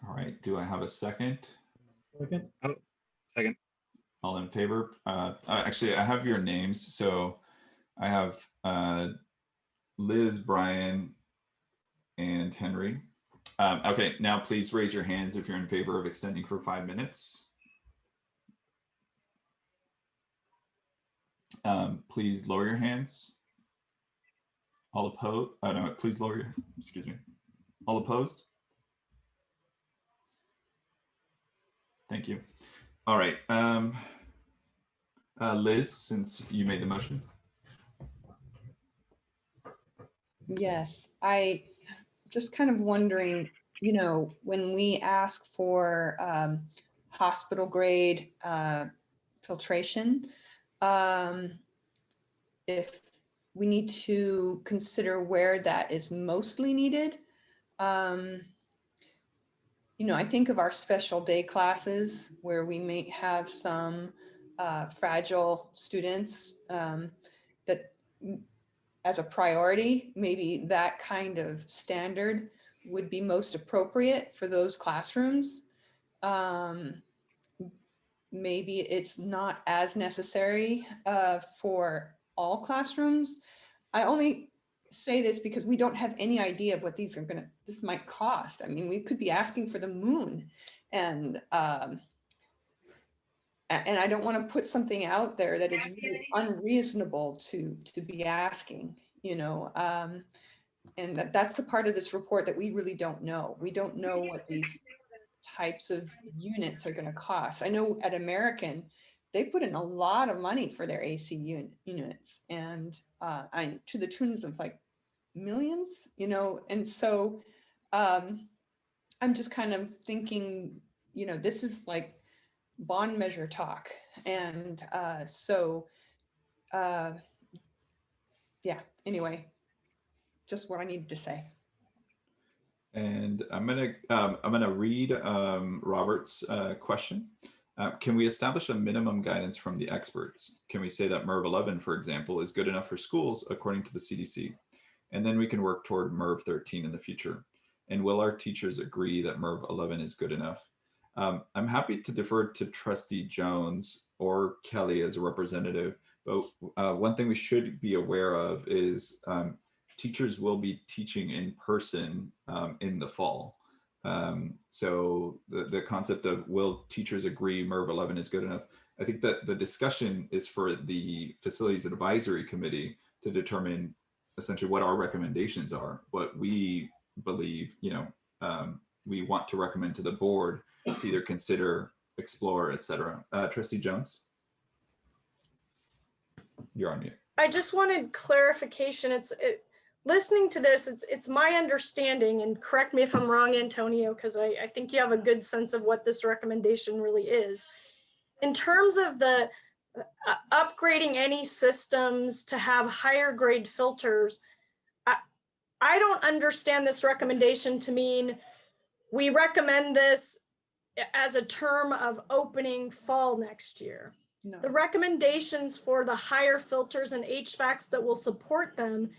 All right, do I have a second? Second. Oh, second. All in favor? Actually, I have your names. So I have Liz, Brian, and Henry. Okay, now please raise your hands if you're in favor of extending for 5 minutes. Please lower your hands. All opposed? Oh no, please lower your, excuse me. All opposed? Thank you. All right, Liz, since you made the motion. Yes, I just kind of wondering, when we ask for hospital grade filtration, if we need to consider where that is mostly needed. I think of our special day classes where we may have some fragile students that as a priority, maybe that kind of standard would be most appropriate for those classrooms. Maybe it's not as necessary for all classrooms. I only say this because we don't have any idea of what this might cost. I mean, we could be asking for the moon, and I don't want to put something out there that is really unreasonable to be asking, and that's the part of this report that we really don't know. We don't know what these types of units are going to cost. I know at American, they put in a lot of money for their AC units, and to the tunes of like millions, and so I'm just kind of thinking, this is like bond measure talk. And yeah, anyway, just what I needed to say. And I'm gonna read Robert's question. Can we establish a minimum guidance from the experts? Can we say that MERV 11, for example, is good enough for schools according to the CDC? And then we can work toward MERV 13 in the future. And will our teachers agree that MERV 11 is good enough? I'm happy to defer to Trustee Jones or Kelly as a representative, but one thing we should be aware of is teachers will be teaching in person in the fall. So the concept of will teachers agree MERV 11 is good enough? I think that the discussion is for the Facilities Advisory Committee to determine essentially what our recommendations are, what we believe, we want to recommend to the board to either consider, explore, etc. Trustee Jones, you're on mute. I just wanted clarification. Listening to this, it's my understanding, and correct me if I'm wrong, Antonio, because I think you have a good sense of what this recommendation really is. In terms of the upgrading any systems to have higher grade filters, I don't understand this recommendation to mean we recommend this as a term of opening fall next year. No. The recommendations for the higher filters and HVACs that will support them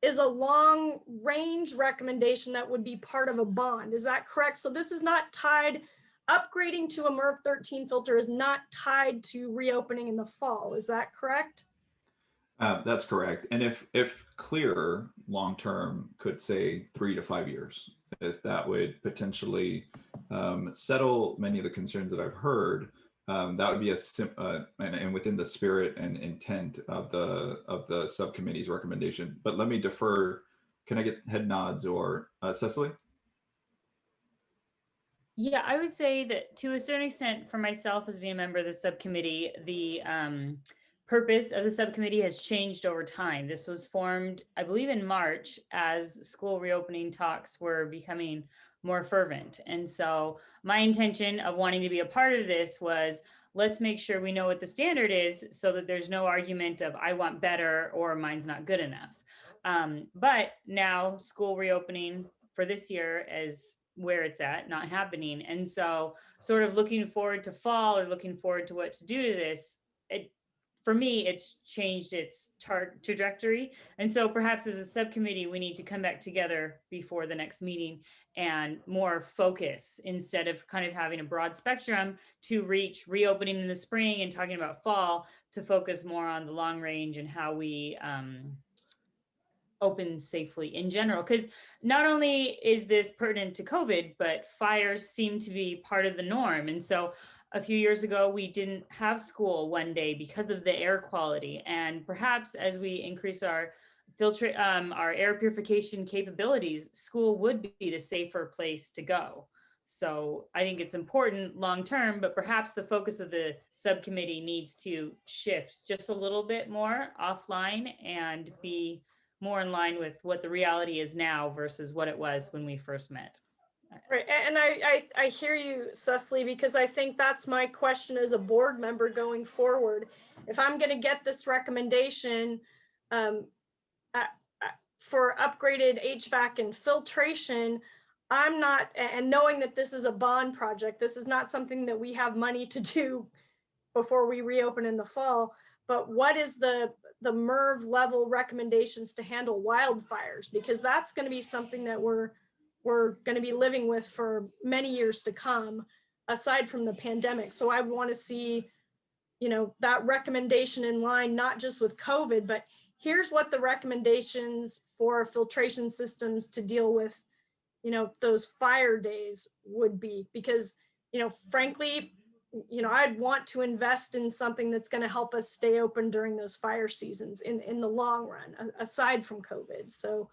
is a long range recommendation that would be part of a bond. Is that correct? So this is not tied, upgrading to a MERV 13 filter is not tied to reopening in the fall. Is that correct? That's correct. And if clearer, long-term could say 3 to 5 years, if that would potentially settle many of the concerns that I've heard, that would be and within the spirit and intent of the subcommittee's recommendation. But let me defer. Can I get head nods or Cecily? Yeah, I would say that to a certain extent, for myself as being a member of the subcommittee, the purpose of the subcommittee has changed over time. This was formed, I believe, in March as school reopening talks were becoming more fervent. And so my intention of wanting to be a part of this was, let's make sure we know what the standard is so that there's no argument of I want better or mine's not good enough. But now school reopening for this year is where it's at, not happening. And so sort of looking forward to fall or looking forward to what to do to this, for me, it's changed its trajectory. And so perhaps as a subcommittee, we need to come back together before the next meeting and more focus instead of kind of having a broad spectrum to reach reopening in the spring and talking about fall, to focus more on the long range and how we open safely in general. Because not only is this pertinent to COVID, but fires seem to be part of the norm. And so a few years ago, we didn't have school one day because of the air quality. And perhaps as we increase our our air purification capabilities, school would be the safer place to go. So I think it's important long term, but perhaps the focus of the subcommittee needs to shift just a little bit more offline and be more in line with what the reality is now versus what it was when we first met. Right, and I hear you, Cecily, because I think that's my question as a board member going forward. If I'm going to get this recommendation for upgraded HVAC and filtration, I'm not, and knowing that this is a bond project, this is not something that we have money to do before we reopen in the fall, but what is the MERV level recommendations to handle wildfires? Because that's going to be something that we're going to be living with for many years to come, aside from the pandemic. So I want to see, that recommendation in line, not just with COVID, but here's what the recommendations for filtration systems to deal with, those fire days would be. Because, frankly, I'd want to invest in something that's going to help us stay open during those fire seasons in the long run, aside from COVID. So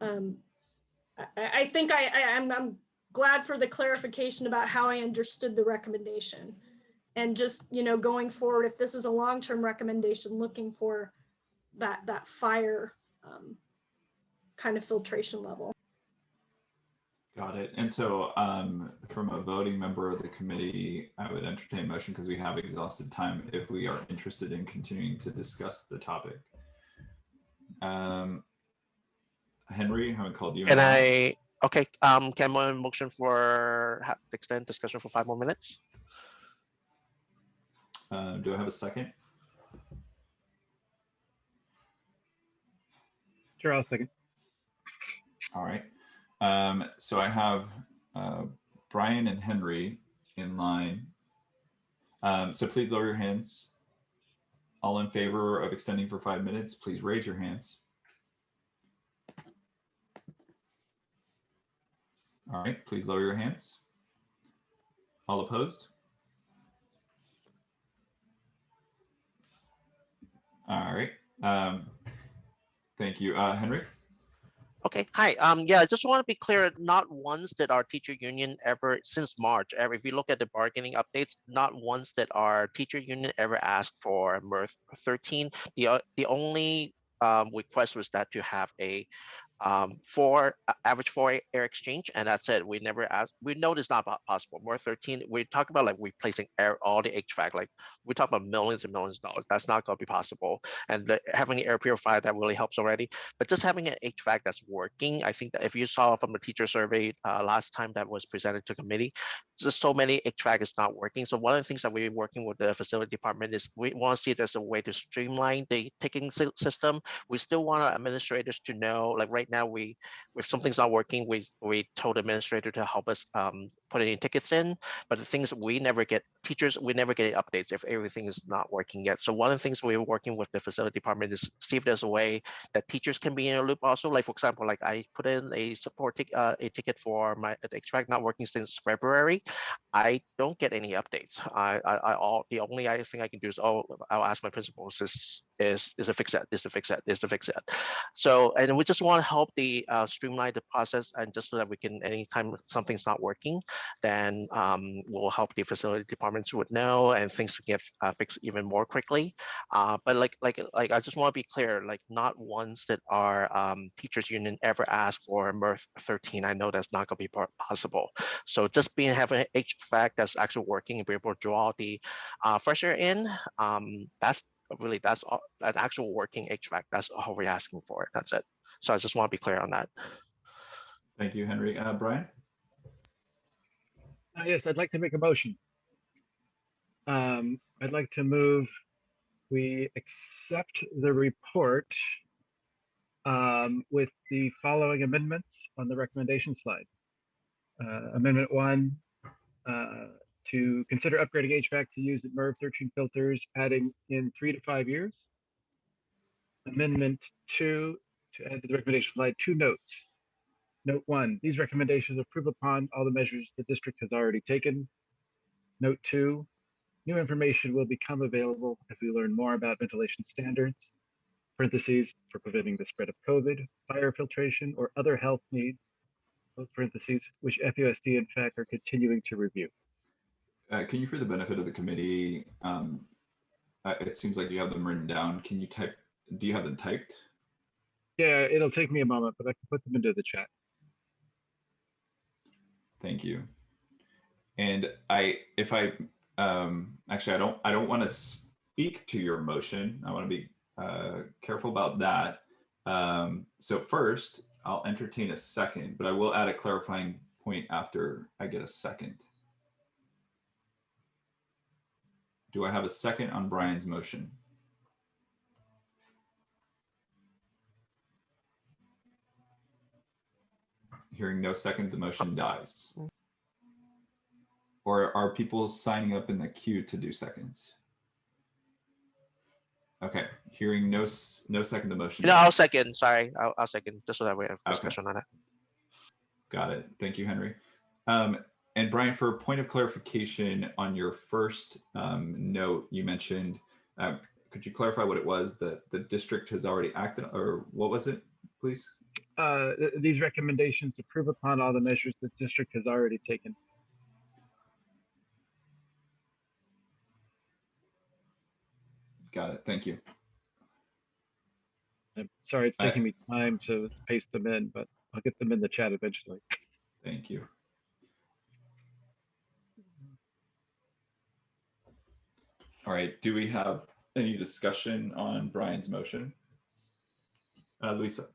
I think I'm glad for the clarification about how I understood the recommendation. And just, going forward, if this is a long-term recommendation, looking for that fire kind of filtration level. Got it. And so from a voting member of the committee, I would entertain a motion because we have exhausted time if we are interested in continuing to discuss the topic. Henry, I haven't called you. Can I, okay, can I motion for extend discussion for 5 more minutes? Do I have a second? Sure, I'll second. All right. So I have Brian and Henry in line. So please lower your hands. All in favor of extending for 5 minutes, please raise your hands. All right, please lower your hands. All opposed? All right. Thank you. Henry? Okay, hi. Yeah, I just want to be clear, not once did our teacher union ever, since March, if you look at the bargaining updates, not once did our teacher union ever ask for MERV 13. The only request was that to have a average 4 air exchange, and that's it. We never asked. We know it's not possible. MERV 13, we talk about like replacing all the HVAC, like we talk about millions and millions of dollars. That's not going to be possible. And having an air purifier, that really helps already. But just having an HVAC that's working, I think that if you saw from the teacher survey last time that was presented to committee, just so many HVAC is not working. So one of the things that we're working with the facility department is we want to see if there's a way to streamline the ticketing system. We still want our administrators to know, like right right now, if something's not working, we told the administrator to help us put any tickets in. But the things we never get, teachers, we never get updates if everything is not working yet. So one of the things we're working with the facility department is see if there's a way that teachers can be in a loop also. Like for example, like I put in a support a ticket for my HVAC not working since February. I don't get any updates. The only thing I can do is, I'll ask my principals is to fix that, is to fix that, is to fix that. So, and we just want to help the streamline the process, and just so that we can, anytime something's not working, then we'll help the facility departments would know, and things can get fixed even more quickly. But like I just want to be clear, like not once that our teachers union ever asked for MERV 13. I know that's not going to be possible. So just having an HVAC that's actually working and be able to draw the fresh air in, that's all, an actual working HVAC. That's all we're asking for. That's it. So I just want to be clear on that. Thank you, Henry. Brian? Yes, I'd like to make a motion. I'd like to move we accept the report with the following amendments on the recommendation slide. Amendment 1, to consider upgrading HVAC to use MERV 13 filters, padding in 3 to 5 years. Amendment 2, to add to the recommendation slide 2 notes. Note 1, these recommendations approve upon all the measures the district has already taken. Note 2, new information will become available as we learn more about ventilation standards, parentheses, for preventing the spread of COVID, fire filtration, or other health needs, those parentheses, which FUSD and FAC are continuing to review. Can you, for the benefit of the committee, it seems like you have them written down. Can you type, do you have them typed? Yeah, it'll take me a moment, but I can put them into the chat. Thank you. And actually, I don't want to speak to your motion. I want to be careful about that. So first, I'll entertain a second, but I will add a clarifying point after I get a second. Do I have a second on Brian's motion? Hearing no second, the motion dies. Or are people signing up in the queue to do seconds? Okay, hearing no second, the motion. I'll second. Sorry, I'll second, just so that we have discussion on it. Got it. Thank you, Henry. And Brian, for a point of clarification on your first note, you mentioned, could you clarify what it was that the district has already acted, or what was it, please? These recommendations approve upon all the measures the district has already taken. Got it. Thank you. I'm sorry it's taking me time to paste them in, but I'll get them in the chat eventually. Thank you. All right. Do we have any discussion on Brian's motion? Luisa?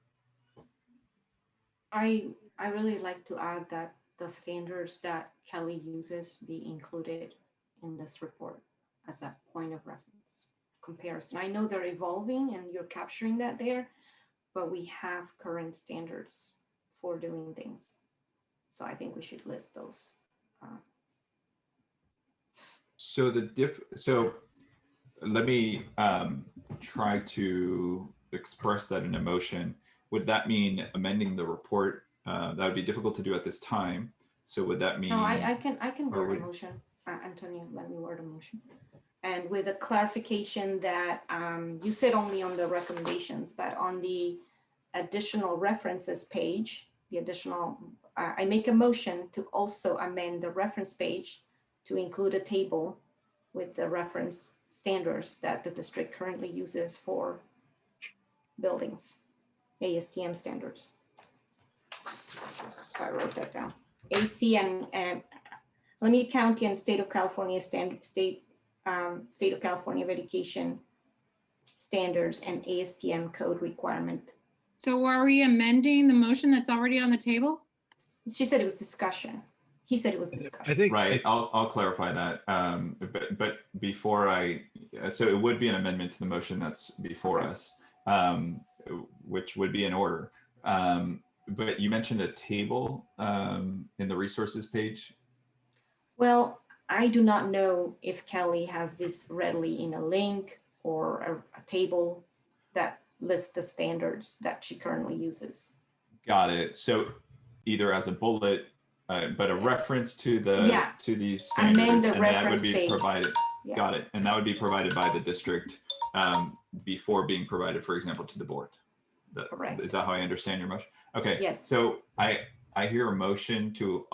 I really like to add that the standards that Kelly uses be included in this report as a point of reference comparison. I know they're evolving and you're capturing that there, but we have current standards for doing things. So I think we should list those. So let me try to express that in a motion. Would that mean amending the report? That would be difficult to do at this time. So would that mean? No, I can word a motion. Antonio, let me word a motion. And with a clarification that you said only on the recommendations, but on the additional references page, the additional, I make a motion to also amend the reference page to include a table with the reference standards that the district currently uses for buildings, ASTM standards. I wrote that down. AC and Alameda County and State of California State of California of Education standards and ASTM code requirement. So are we amending the motion that's already on the table? She said it was discussion. He said it was discussion. I think right. I'll clarify that. But before so it would be an amendment to the motion that's before us, which would be in order. But you mentioned a table in the resources page. Well, I do not know if Kelly has this readily in a link or a table that lists the standards that she currently uses. Got it. So either as a bullet, but a reference to the Yeah. to these I meant standards, the and that would reference be page. provided. Yeah. Got it. And that would be provided by the district before being provided, for example, to the board. Correct. Is that how I understand your motion? Okay. Yes. So I hear a motion to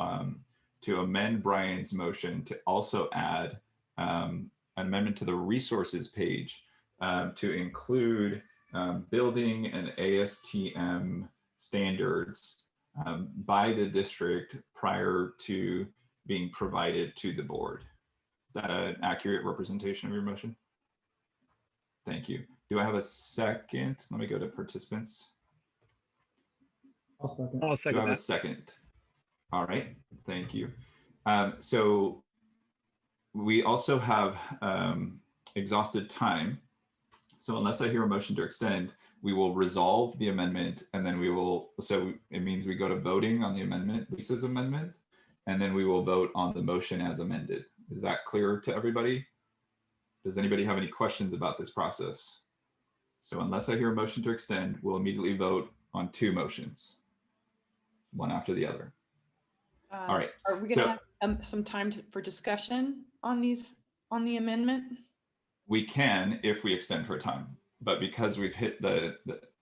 amend Brian's motion to also add an amendment to the resources page to include building and ASTM standards by the district prior to being provided to the board. Is that an accurate representation of your motion? Thank you. Do I have a second? Let me go to participants. I'll second Do I have a that. second? All right, thank you. So we also have exhausted time. So unless I hear a motion to extend, we will resolve the amendment, and then we will, so it means we go to voting on the amendment, Lisa's amendment, and then we will vote on the motion as amended. Is that clear to everybody? Does anybody have any questions about this process? So unless I hear a motion to extend, we'll immediately vote on two motions, one after the other. All right. Are we going to have some time for discussion on the amendment? We can if we extend for time, but because we've hit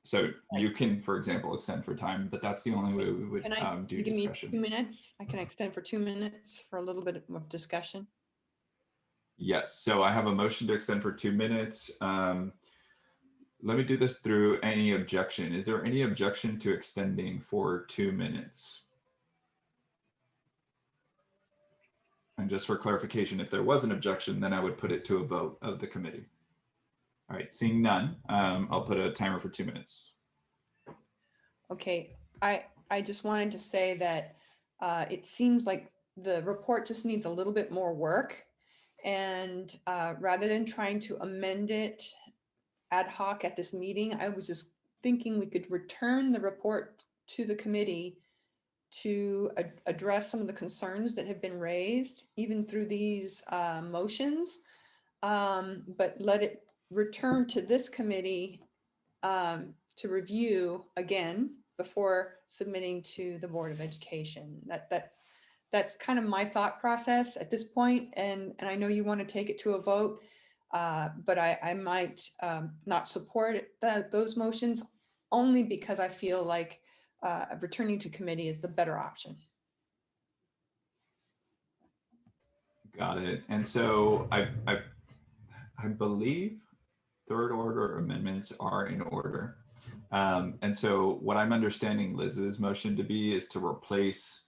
so you can, for example, extend for time, but that's the only way we would do give discussion. Me 2 minutes. I can extend for 2 minutes for a little bit of discussion. Yes. So I have a motion to extend for 2 minutes. Let me do this through any objection. Is there any objection to extending for 2 minutes? And just for clarification, if there was an objection, then I would put it to a vote of the committee. All right, seeing none, I'll put a timer for 2 minutes. Okay, I just wanted to say that it seems like the report just needs a little bit more work. And rather than trying to amend it ad hoc at this meeting, I was just thinking we could return the report to the committee to address some of the concerns that have been raised, even through these motions, but let it return to this committee to review again before submitting to the Board of Education. That's kind of my thought process at this point, and I know you want to take it to a vote, but I might not support those motions only because I feel like returning to committee is the better option. Got it. And so I believe third order amendments are in order. And so what I'm understanding Liz's motion to be is to replace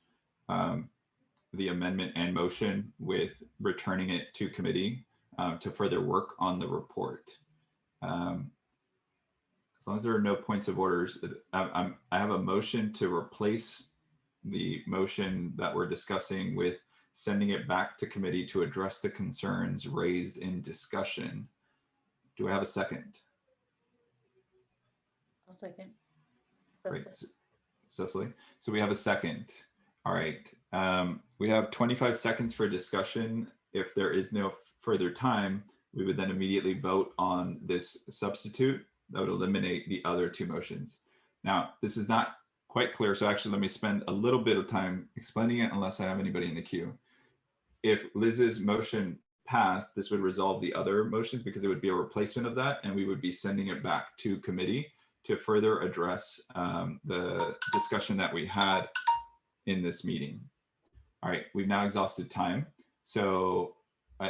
the amendment and motion with returning it to committee to further work on the report. As long as there are no points of orders, I have a motion to replace the motion that we're discussing with sending it back to committee to address the concerns raised in discussion. Do I have a second? I'll second. Great. Cecily. So we have a second. All right. We have 25 seconds for discussion. If there is no further time, we would then immediately vote on this substitute that would eliminate the other two motions. Now, this is not quite clear, so actually let me spend a little bit of time explaining it unless I have anybody in the queue. If Liz's motion passed, this would resolve the other motions because it would be a replacement of that, and we would be sending it back to committee to further address the discussion that we had in this meeting. All right, we've now exhausted time. So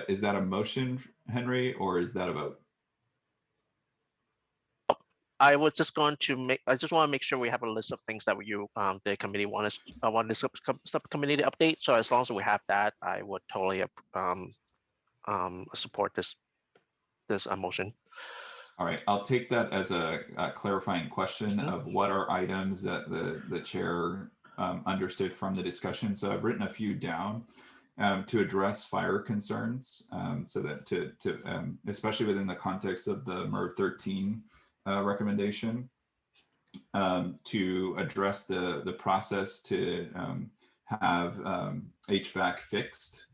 is that a motion, Henry, or is that a vote? I was just going to I just want to make sure we have a list of things that you, the committee want the subcommittee to update. So as long as we have that, I would totally support this motion. All right, I'll take that as a clarifying question of what are items that the chair understood from the discussion. So I've written a few down to address fire concerns, so that especially within the context of the MERV 13 recommendation. to address the process to have HVAC fixed.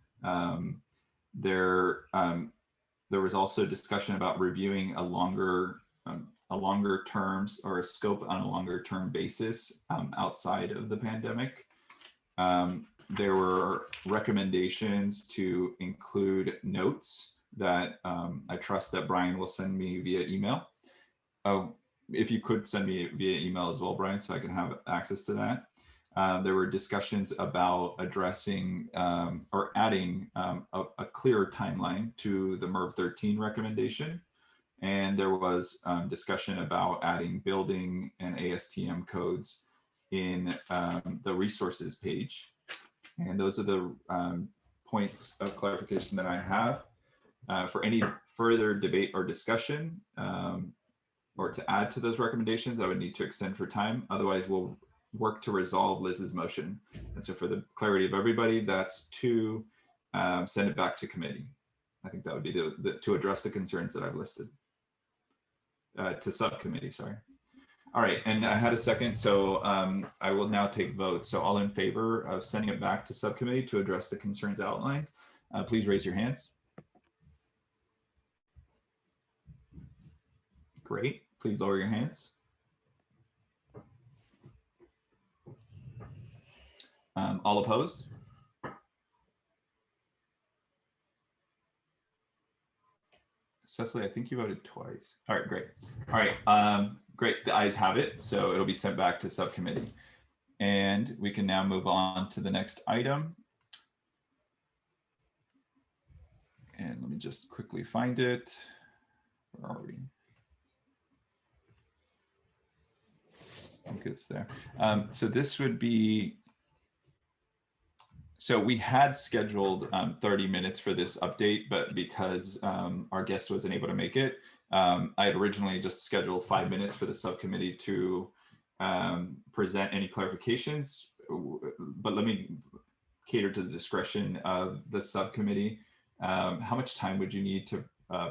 There was also discussion about reviewing a longer terms or a scope on a longer term basis outside of the pandemic. There were recommendations to include notes that I trust that Brian will send me via email. If you could send me via email as well, Brian, so I can have access to that. There were discussions about addressing or adding a clearer timeline to the MERV 13 recommendation. And there was discussion about adding building and ASTM codes in the resources page. And those are the points of clarification that I have. For any further debate or discussion or to add to those recommendations, I would need to extend for time. Otherwise, we'll work to resolve Liz's motion. And so for the clarity of everybody, that's to send it back to committee. I think that would be to address the concerns that I've listed. To subcommittee, sorry. All right, and I had a second, so I will now take votes. So all in favor of sending it back to subcommittee to address the concerns outlined, please raise your hands. Great, please lower your hands. All opposed? Cecily, I think you voted twice. All right, great. All right, great. The ayes have it. So it'll be sent back to subcommittee. And we can now move on to the next item. And let me just quickly find it. Where are we? I think it's there. So this would be, so we had scheduled 30 minutes for this update, but because our guest wasn't able to make it, I had originally just scheduled 5 minutes for the subcommittee to present any clarifications, but let me cater to the discretion of the subcommittee. How much time would you need to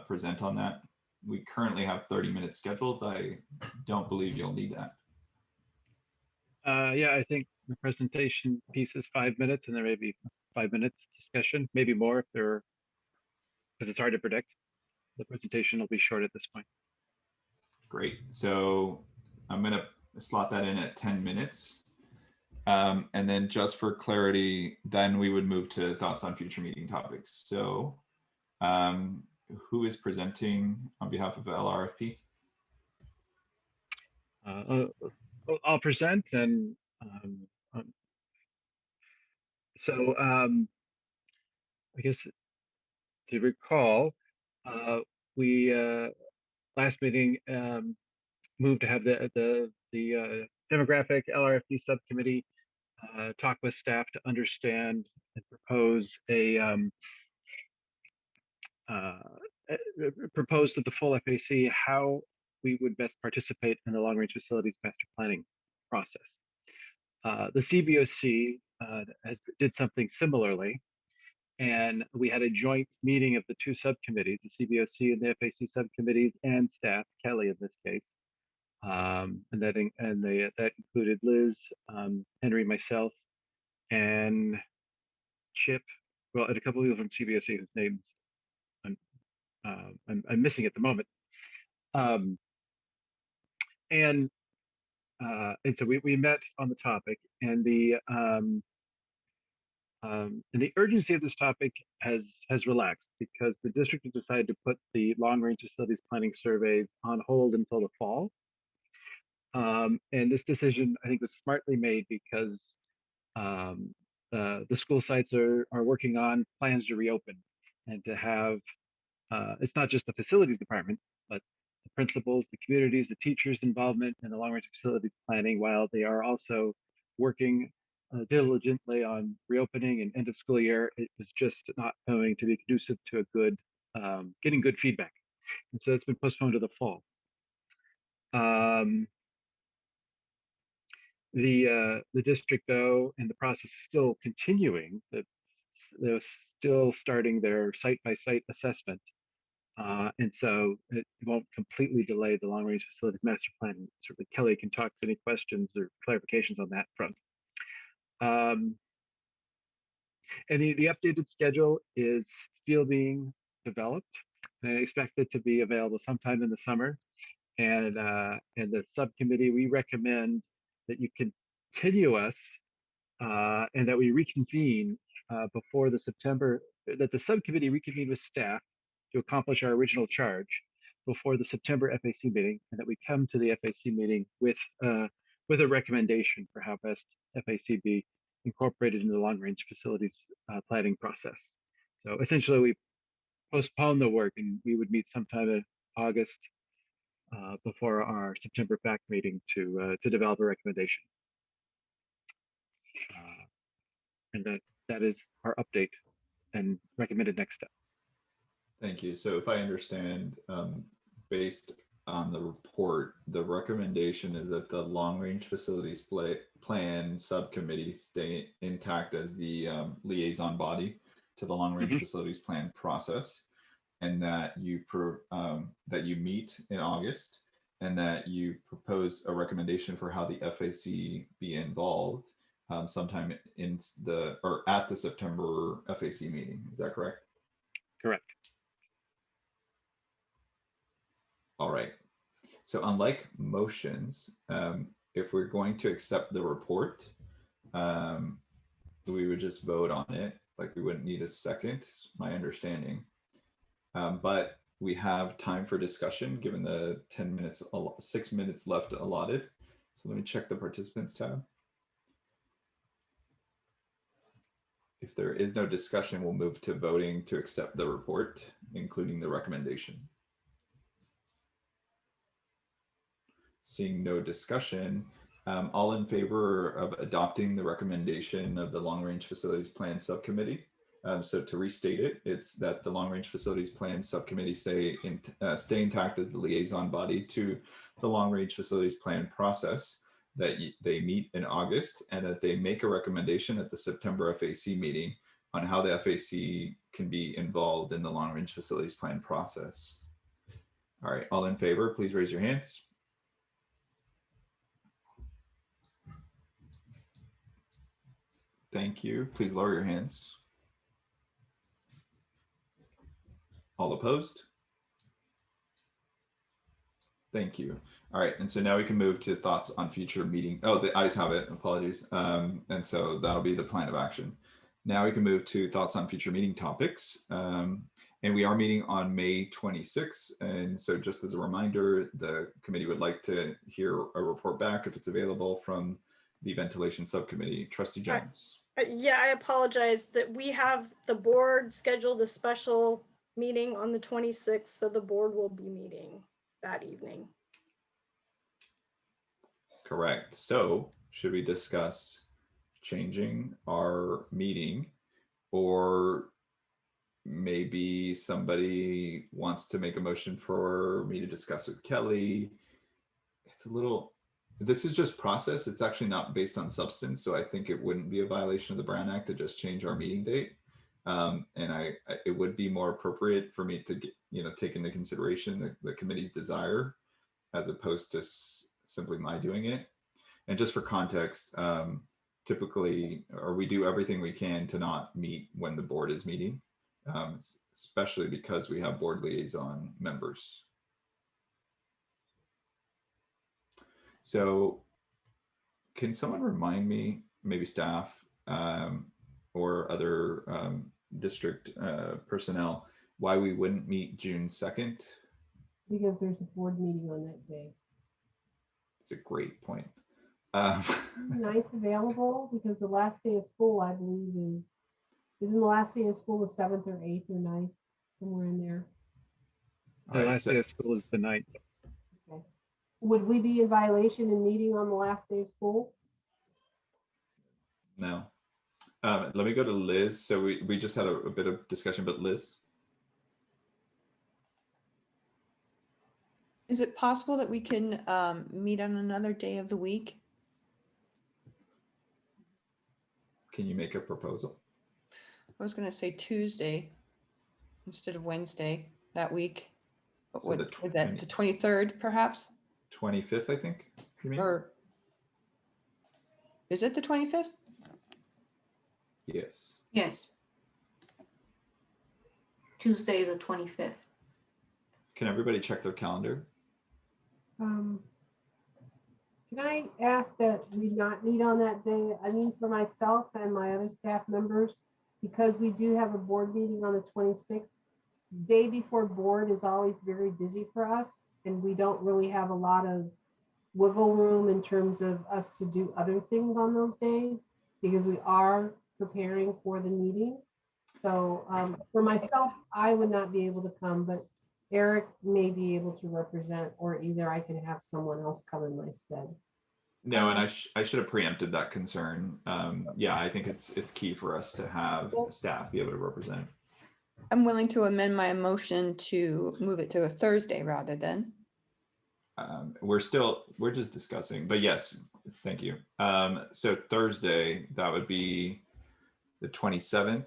present on that? We currently have 30 minutes scheduled. I don't believe you'll need that. Yeah, I think the presentation piece is 5 minutes, and there may be 5 minutes discussion, maybe more if there, because it's hard to predict. The presentation will be short at this point. Great. So I'm going to slot that in at 10 minutes. And then just for clarity, then we would move to thoughts on future meeting topics. So who is presenting on behalf of LRFP? I'll present, and so I guess to recall, we last meeting moved to have the demographic LRFP subcommittee talk with staff to understand and propose propose to the full FAC how we would best participate in the long-range facilities master planning process. The CBOC did something similarly, and we had a joint meeting of the two subcommittees, the CBOC and the FAC subcommittees, and staff, Kelly in this case, and that included Liz, Henry, myself, and Chip, well, and a couple of people from CBOC whose names I'm missing at the moment. And so we met on the topic, and the urgency of this topic has relaxed because the district has decided to put the long-range facilities planning surveys on hold until the fall. And this decision, I think, was smartly made because the school sites are working on plans to reopen and to have, it's not just the facilities department, but the principals, the communities, the teachers' involvement in the long-range facilities planning, while they are also working diligently on reopening and end of school year. It was just not going to be conducive to a good, getting good feedback. And so it's been postponed to the fall. The district, though, and the process is still continuing. They're still starting their site-by-site assessment And so it won't completely delay the long range facilities master plan. Certainly Kelly can talk to any questions or clarifications on that front. And the updated schedule is still being developed. And I expect it to be available sometime in the summer. And the subcommittee, we recommend that you continue us and that we reconvene before the September, that the subcommittee reconvene with staff to accomplish our original charge before the September FAC meeting, and that we come to the FAC meeting with a recommendation for how best FAC be incorporated into the long range facilities planning process. So essentially, we postpone the work, and we would meet sometime in August before our September FAC meeting to develop a recommendation. And that is our update and recommended next step. Thank you. So if I understand, based on the report, the recommendation is that the long range facilities plan subcommittee stay intact as the liaison body to the long range facilities plan process, and that you meet in August, and that you propose a recommendation for how the FAC be involved sometime in at the September FAC meeting. Is that correct? Correct. All right. So unlike motions, if we're going to accept the report, we would just vote on it. Like, we wouldn't need a second, my understanding. But we have time for discussion given the 10 minutes, 6 minutes left allotted. So let me check the participants tab. If there is no discussion, we'll move to voting to accept the report, including the recommendation. Seeing no discussion, all in favor of adopting the recommendation of the Long Range Facilities Plan Subcommittee. So to restate it, it's that the Long Range Facilities Plan Subcommittee stay intact as the liaison body to the Long Range Facilities Plan process, that they meet in August, and that they make a recommendation at the September FAC meeting on how the FAC can be involved in the Long Range Facilities Plan process. All right, all in favor, please raise your hands. Thank you. Please lower your hands. All opposed? Thank you. All right, and so now we can move to thoughts on future meeting. Oh, the ayes have it, apologies. And so that'll be the plan of action. Now we can move to thoughts on future meeting topics. And we are meeting on May 26th. And so just as a reminder, the committee would like to hear a report back, if it's available, from the ventilation subcommittee. Trustee Jones. Yeah, I apologize that we have the board scheduled a special meeting on the 26th, so the board will be meeting that evening. Correct. So should we discuss changing our meeting, or maybe somebody wants to make a motion for me to discuss with Kelly? It's a little, this is just process. It's actually not based on substance. So I think it wouldn't be a violation of the Brown Act to just change our meeting date. And it would be more appropriate for me to get, take into consideration the committee's desire, as opposed to simply my doing it. And just for context, typically, or we do everything we can to not meet when the board is meeting, especially because we have board liaison members. So can someone remind me, maybe staff or other district personnel, why we wouldn't meet June 2nd? Because there's a board meeting on that day. It's a great point. 9th available, because the last day of school, I believe, isn't the last day of school the 7th or 8th or 9th, somewhere in there. The last day of school is the 9th. Okay. Would we be in violation in meeting on the last day of school? No. Let me go to Liz. So we just had a bit of discussion, but Liz? Is it possible that we can meet on another day of the week? Can you make a proposal? I was going to say Tuesday instead of Wednesday. that week? So Was that the 23rd perhaps? 25th, I think. You mean? Or is it the 25th? Yes. Yes. Tuesday, the 25th. Can everybody check their calendar? Can I ask that we not meet on that day? I mean, for myself and my other staff members, because we do have a board meeting on the 26th. Day before board is always very busy for us, and we don't really have a lot of wiggle room in terms of us to do other things on those days, because we are preparing for the meeting. So for myself, I would not be able to come, but Eric may be able to represent, or either I can have someone else come in my stead. No, and I should have preempted that concern. Yeah, I think it's key for us to have staff be able to represent. I'm willing to amend my motion to move it to a Thursday rather than. We're just discussing, but yes, thank you. So Thursday, that would be the 27th.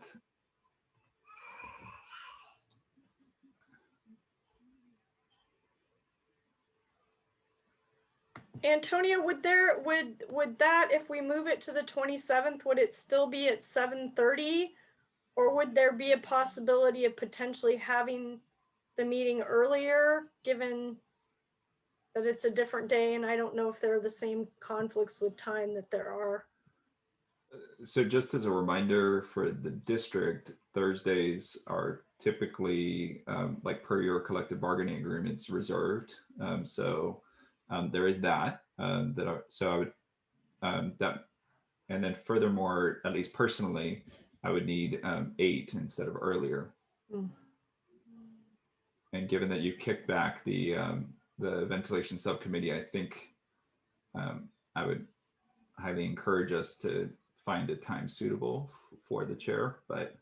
Antonio, would that, if we move it to the 27th, would it still be at 7:30? Or would there be a possibility of potentially having the meeting earlier, given that it's a different day? And I don't know if there are the same conflicts with time that there are. So just as a reminder for the district, Thursdays are typically like per your collective bargaining agreements reserved. So there is that. So I would that, and then furthermore, at least personally, I would need 8 instead of earlier. Mm. And given that you've kicked back the ventilation subcommittee, I think I would highly encourage us to find a time suitable for the chair, but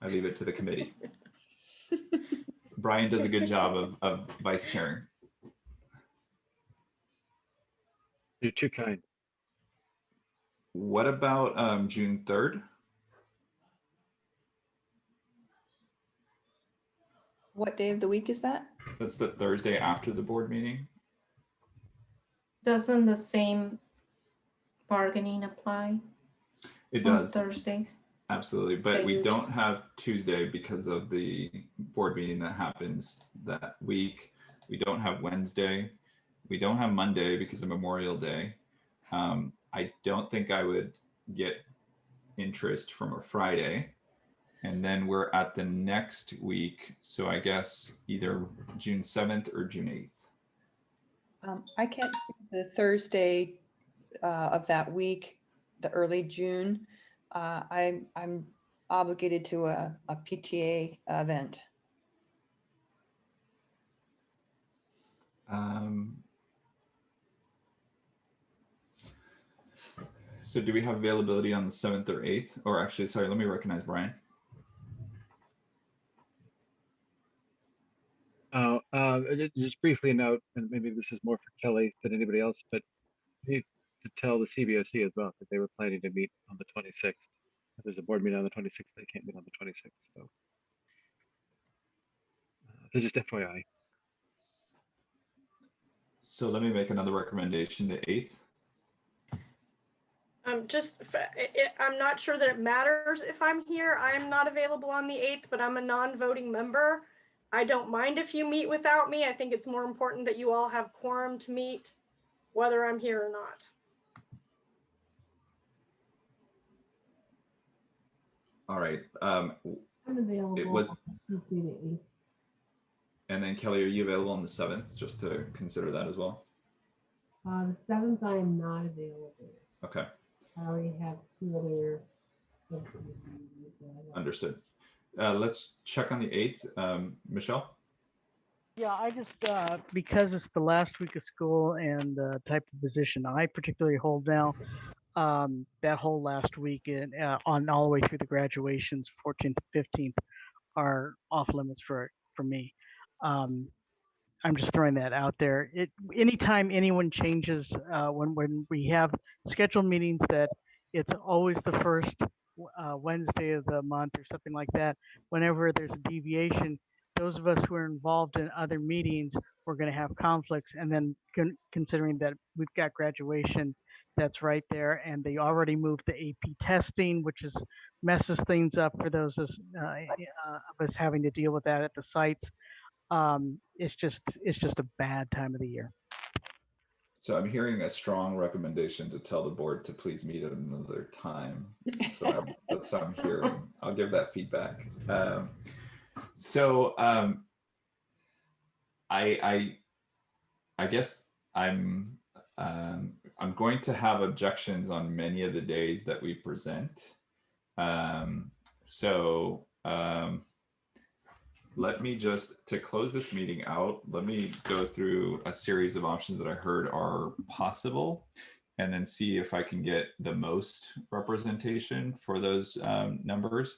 I leave it to the committee. Brian does a good job of vice chairing. You're too kind. What about June 3rd? What day of the week is that? That's the Thursday after the board meeting. Doesn't the same bargaining apply? It on does. Thursdays? Absolutely, but Okay, we you don't just- have Tuesday because of the board meeting that happens that week. We don't have Wednesday. We don't have Monday because of Memorial Day. I don't think I would get interest from a Friday. And then we're at the next week. So I guess either June 7th or June 8th. I can't do the Thursday of that week, the early June. I'm obligated to a PTA event. So do we have availability on the 7th or 8th? Or actually, sorry, let me recognize Brian. Just briefly note, and maybe this is more for Kelly than anybody else, but I need to tell the CBOC as well that they were planning to meet on the 26th. If there's a board meeting on the 26th, they can't meet on the 26th. So just FYI. So let me make another recommendation, the 8th. I'm not sure that it matters if I'm here. I am not available on the 8th, but I'm a non-voting member. I don't mind if you meet without me. I think it's more important that you all have quorum to meet, whether I'm here or not. All right. I'm available Tuesday the 8th. And then Kelly, are you available on the 7th? Just to consider that as well. The 7th, I am not available. Okay. I already have 2 other subcommittees. Understood. Let's check on the 8th. Michelle? Yeah, I just, because it's the last week of school and the type of position I particularly hold now, that whole last week and on all the way through the graduations, 14th to 15th, are off limits for me. I'm just throwing that out there. Anytime anyone changes, when we have scheduled meetings that it's always the first Wednesday of the month or something like that, whenever there's a deviation, those of us who are involved in other meetings, we're going to have conflicts. And then considering that we've got graduation that's right there, and they already moved the AP testing, which is messes things up for those of us having to deal with that at the sites. It's just a bad time of the year. So I'm hearing a strong recommendation to tell the board to please meet at another time. That's what I'm hearing. I'll give that feedback. I guess I'm going to have objections on many of the days that we present. Let me just, to close this meeting out, let me go through a series of options that I heard are possible, and then see if I can get the most representation for those numbers.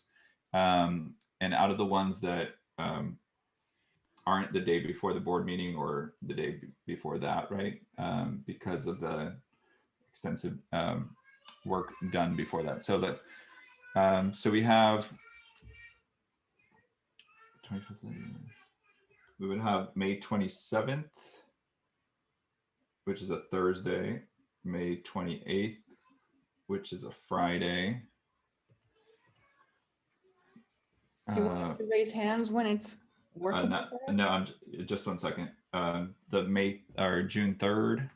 And out of the ones that aren't the day before the board meeting or the day before that, right? Because of the extensive work done before that. So that, so we have, we would have May 27th, which is a Thursday, May 28th, which is a Friday. Do you want us to raise hands when it's working? No, I'm just 1 second. The June 3rd,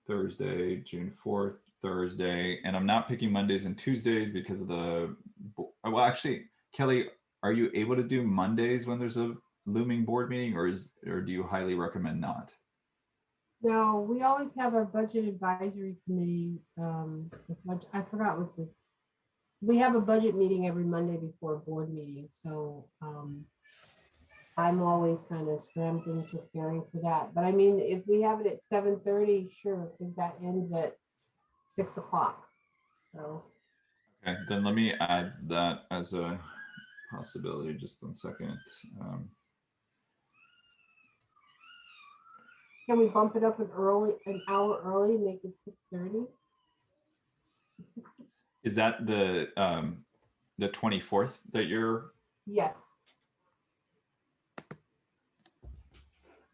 Thursday, June 4th, Thursday, and I'm not picking Mondays and Tuesdays because of the, well, actually, Kelly, are you able to do Mondays when there's a looming board meeting, or do you highly recommend not? No, we always have our budget advisory committee. I forgot what we have a budget meeting every Monday before a board meeting. So I'm always kind of scrambling, preparing for that. But I mean, if we have it at 7:30, sure, because that ends at 6 o'clock. So. Okay, then let me add that as a possibility. Just 1 second. Can we bump it up an hour early, make it 6:30? Is that the 24th that you're? Yes.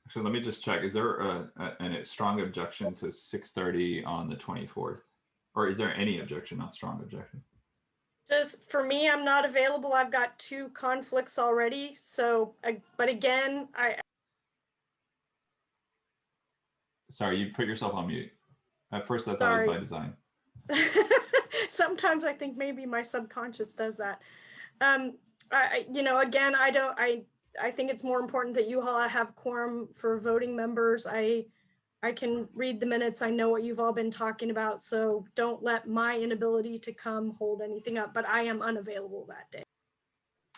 So let me just check. Is there a strong objection to 6:30 on the 24th? Or is there any objection, not strong objection? Just for me, I'm not available. I've got 2 conflicts already. So, but again, Sorry, you put yourself on mute. At first, I thought it was by design. Sometimes I think maybe my subconscious does that. Again, I think it's more important that you all have quorum for voting members. I can read the minutes. I know what you've all been talking about. So don't let my inability to come hold anything up, but I am unavailable that day.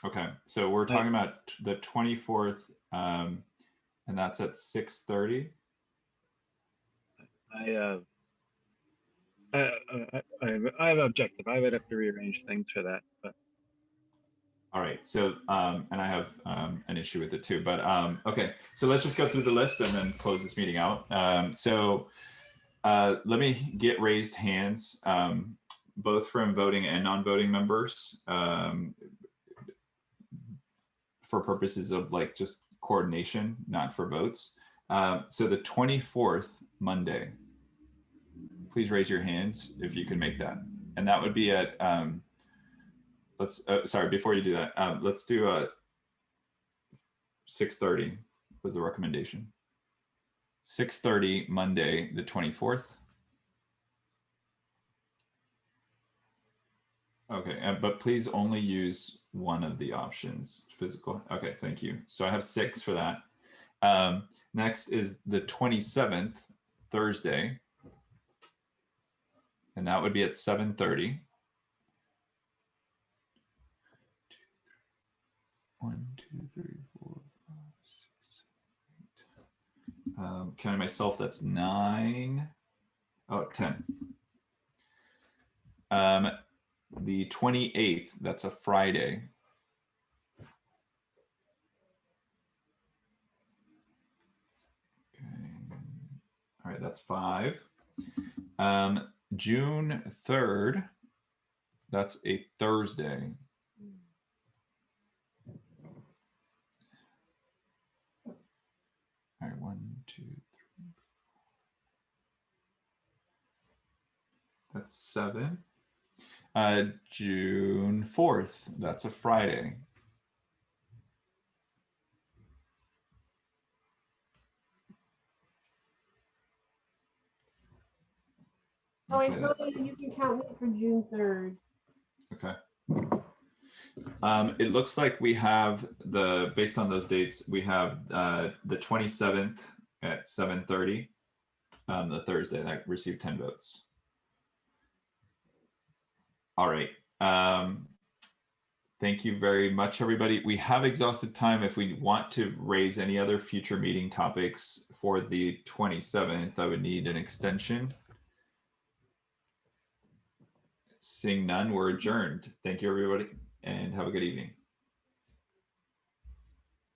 Okay, so we're talking about the 24th, and that's at 6:30. I have objective. I would have to rearrange things for that. But. All right. So, and I have an issue with it too. But okay. So let's just go through the list and then close this meeting out. Let me get raised hands, both from voting and non-voting members, for purposes of like just coordination, not for votes. So the 24th Monday. Please raise your hands if you can make that. And that would be at, sorry, before you do that, let's do 6:30 was the recommendation. 6:30 Monday, the 24th. Okay, but please only use one of the options, physical. Okay, thank you. So I have 6 for that. Next is the 27th, Thursday. And that would be at 7:30. 1, 2, 3, 4, 5, 6, 7, 8. Counting myself, that's 9. Oh, 10. The 28th, that's a Friday. Okay. All right, that's 5. June 3rd, that's a Thursday. 7. June 4th, that's a Friday. Oh, Okay, that's- Antonio, you can count me for June 3rd. okay. It looks like we have based on those dates, we have the 27th at 7:30, the Thursday that received 10 votes. All right. Thank you very much, everybody. We have exhausted time. If we want to raise any other future meeting topics for the 27th, I would need an extension. Seeing none, we're adjourned. Thank you, everybody, and have a good evening.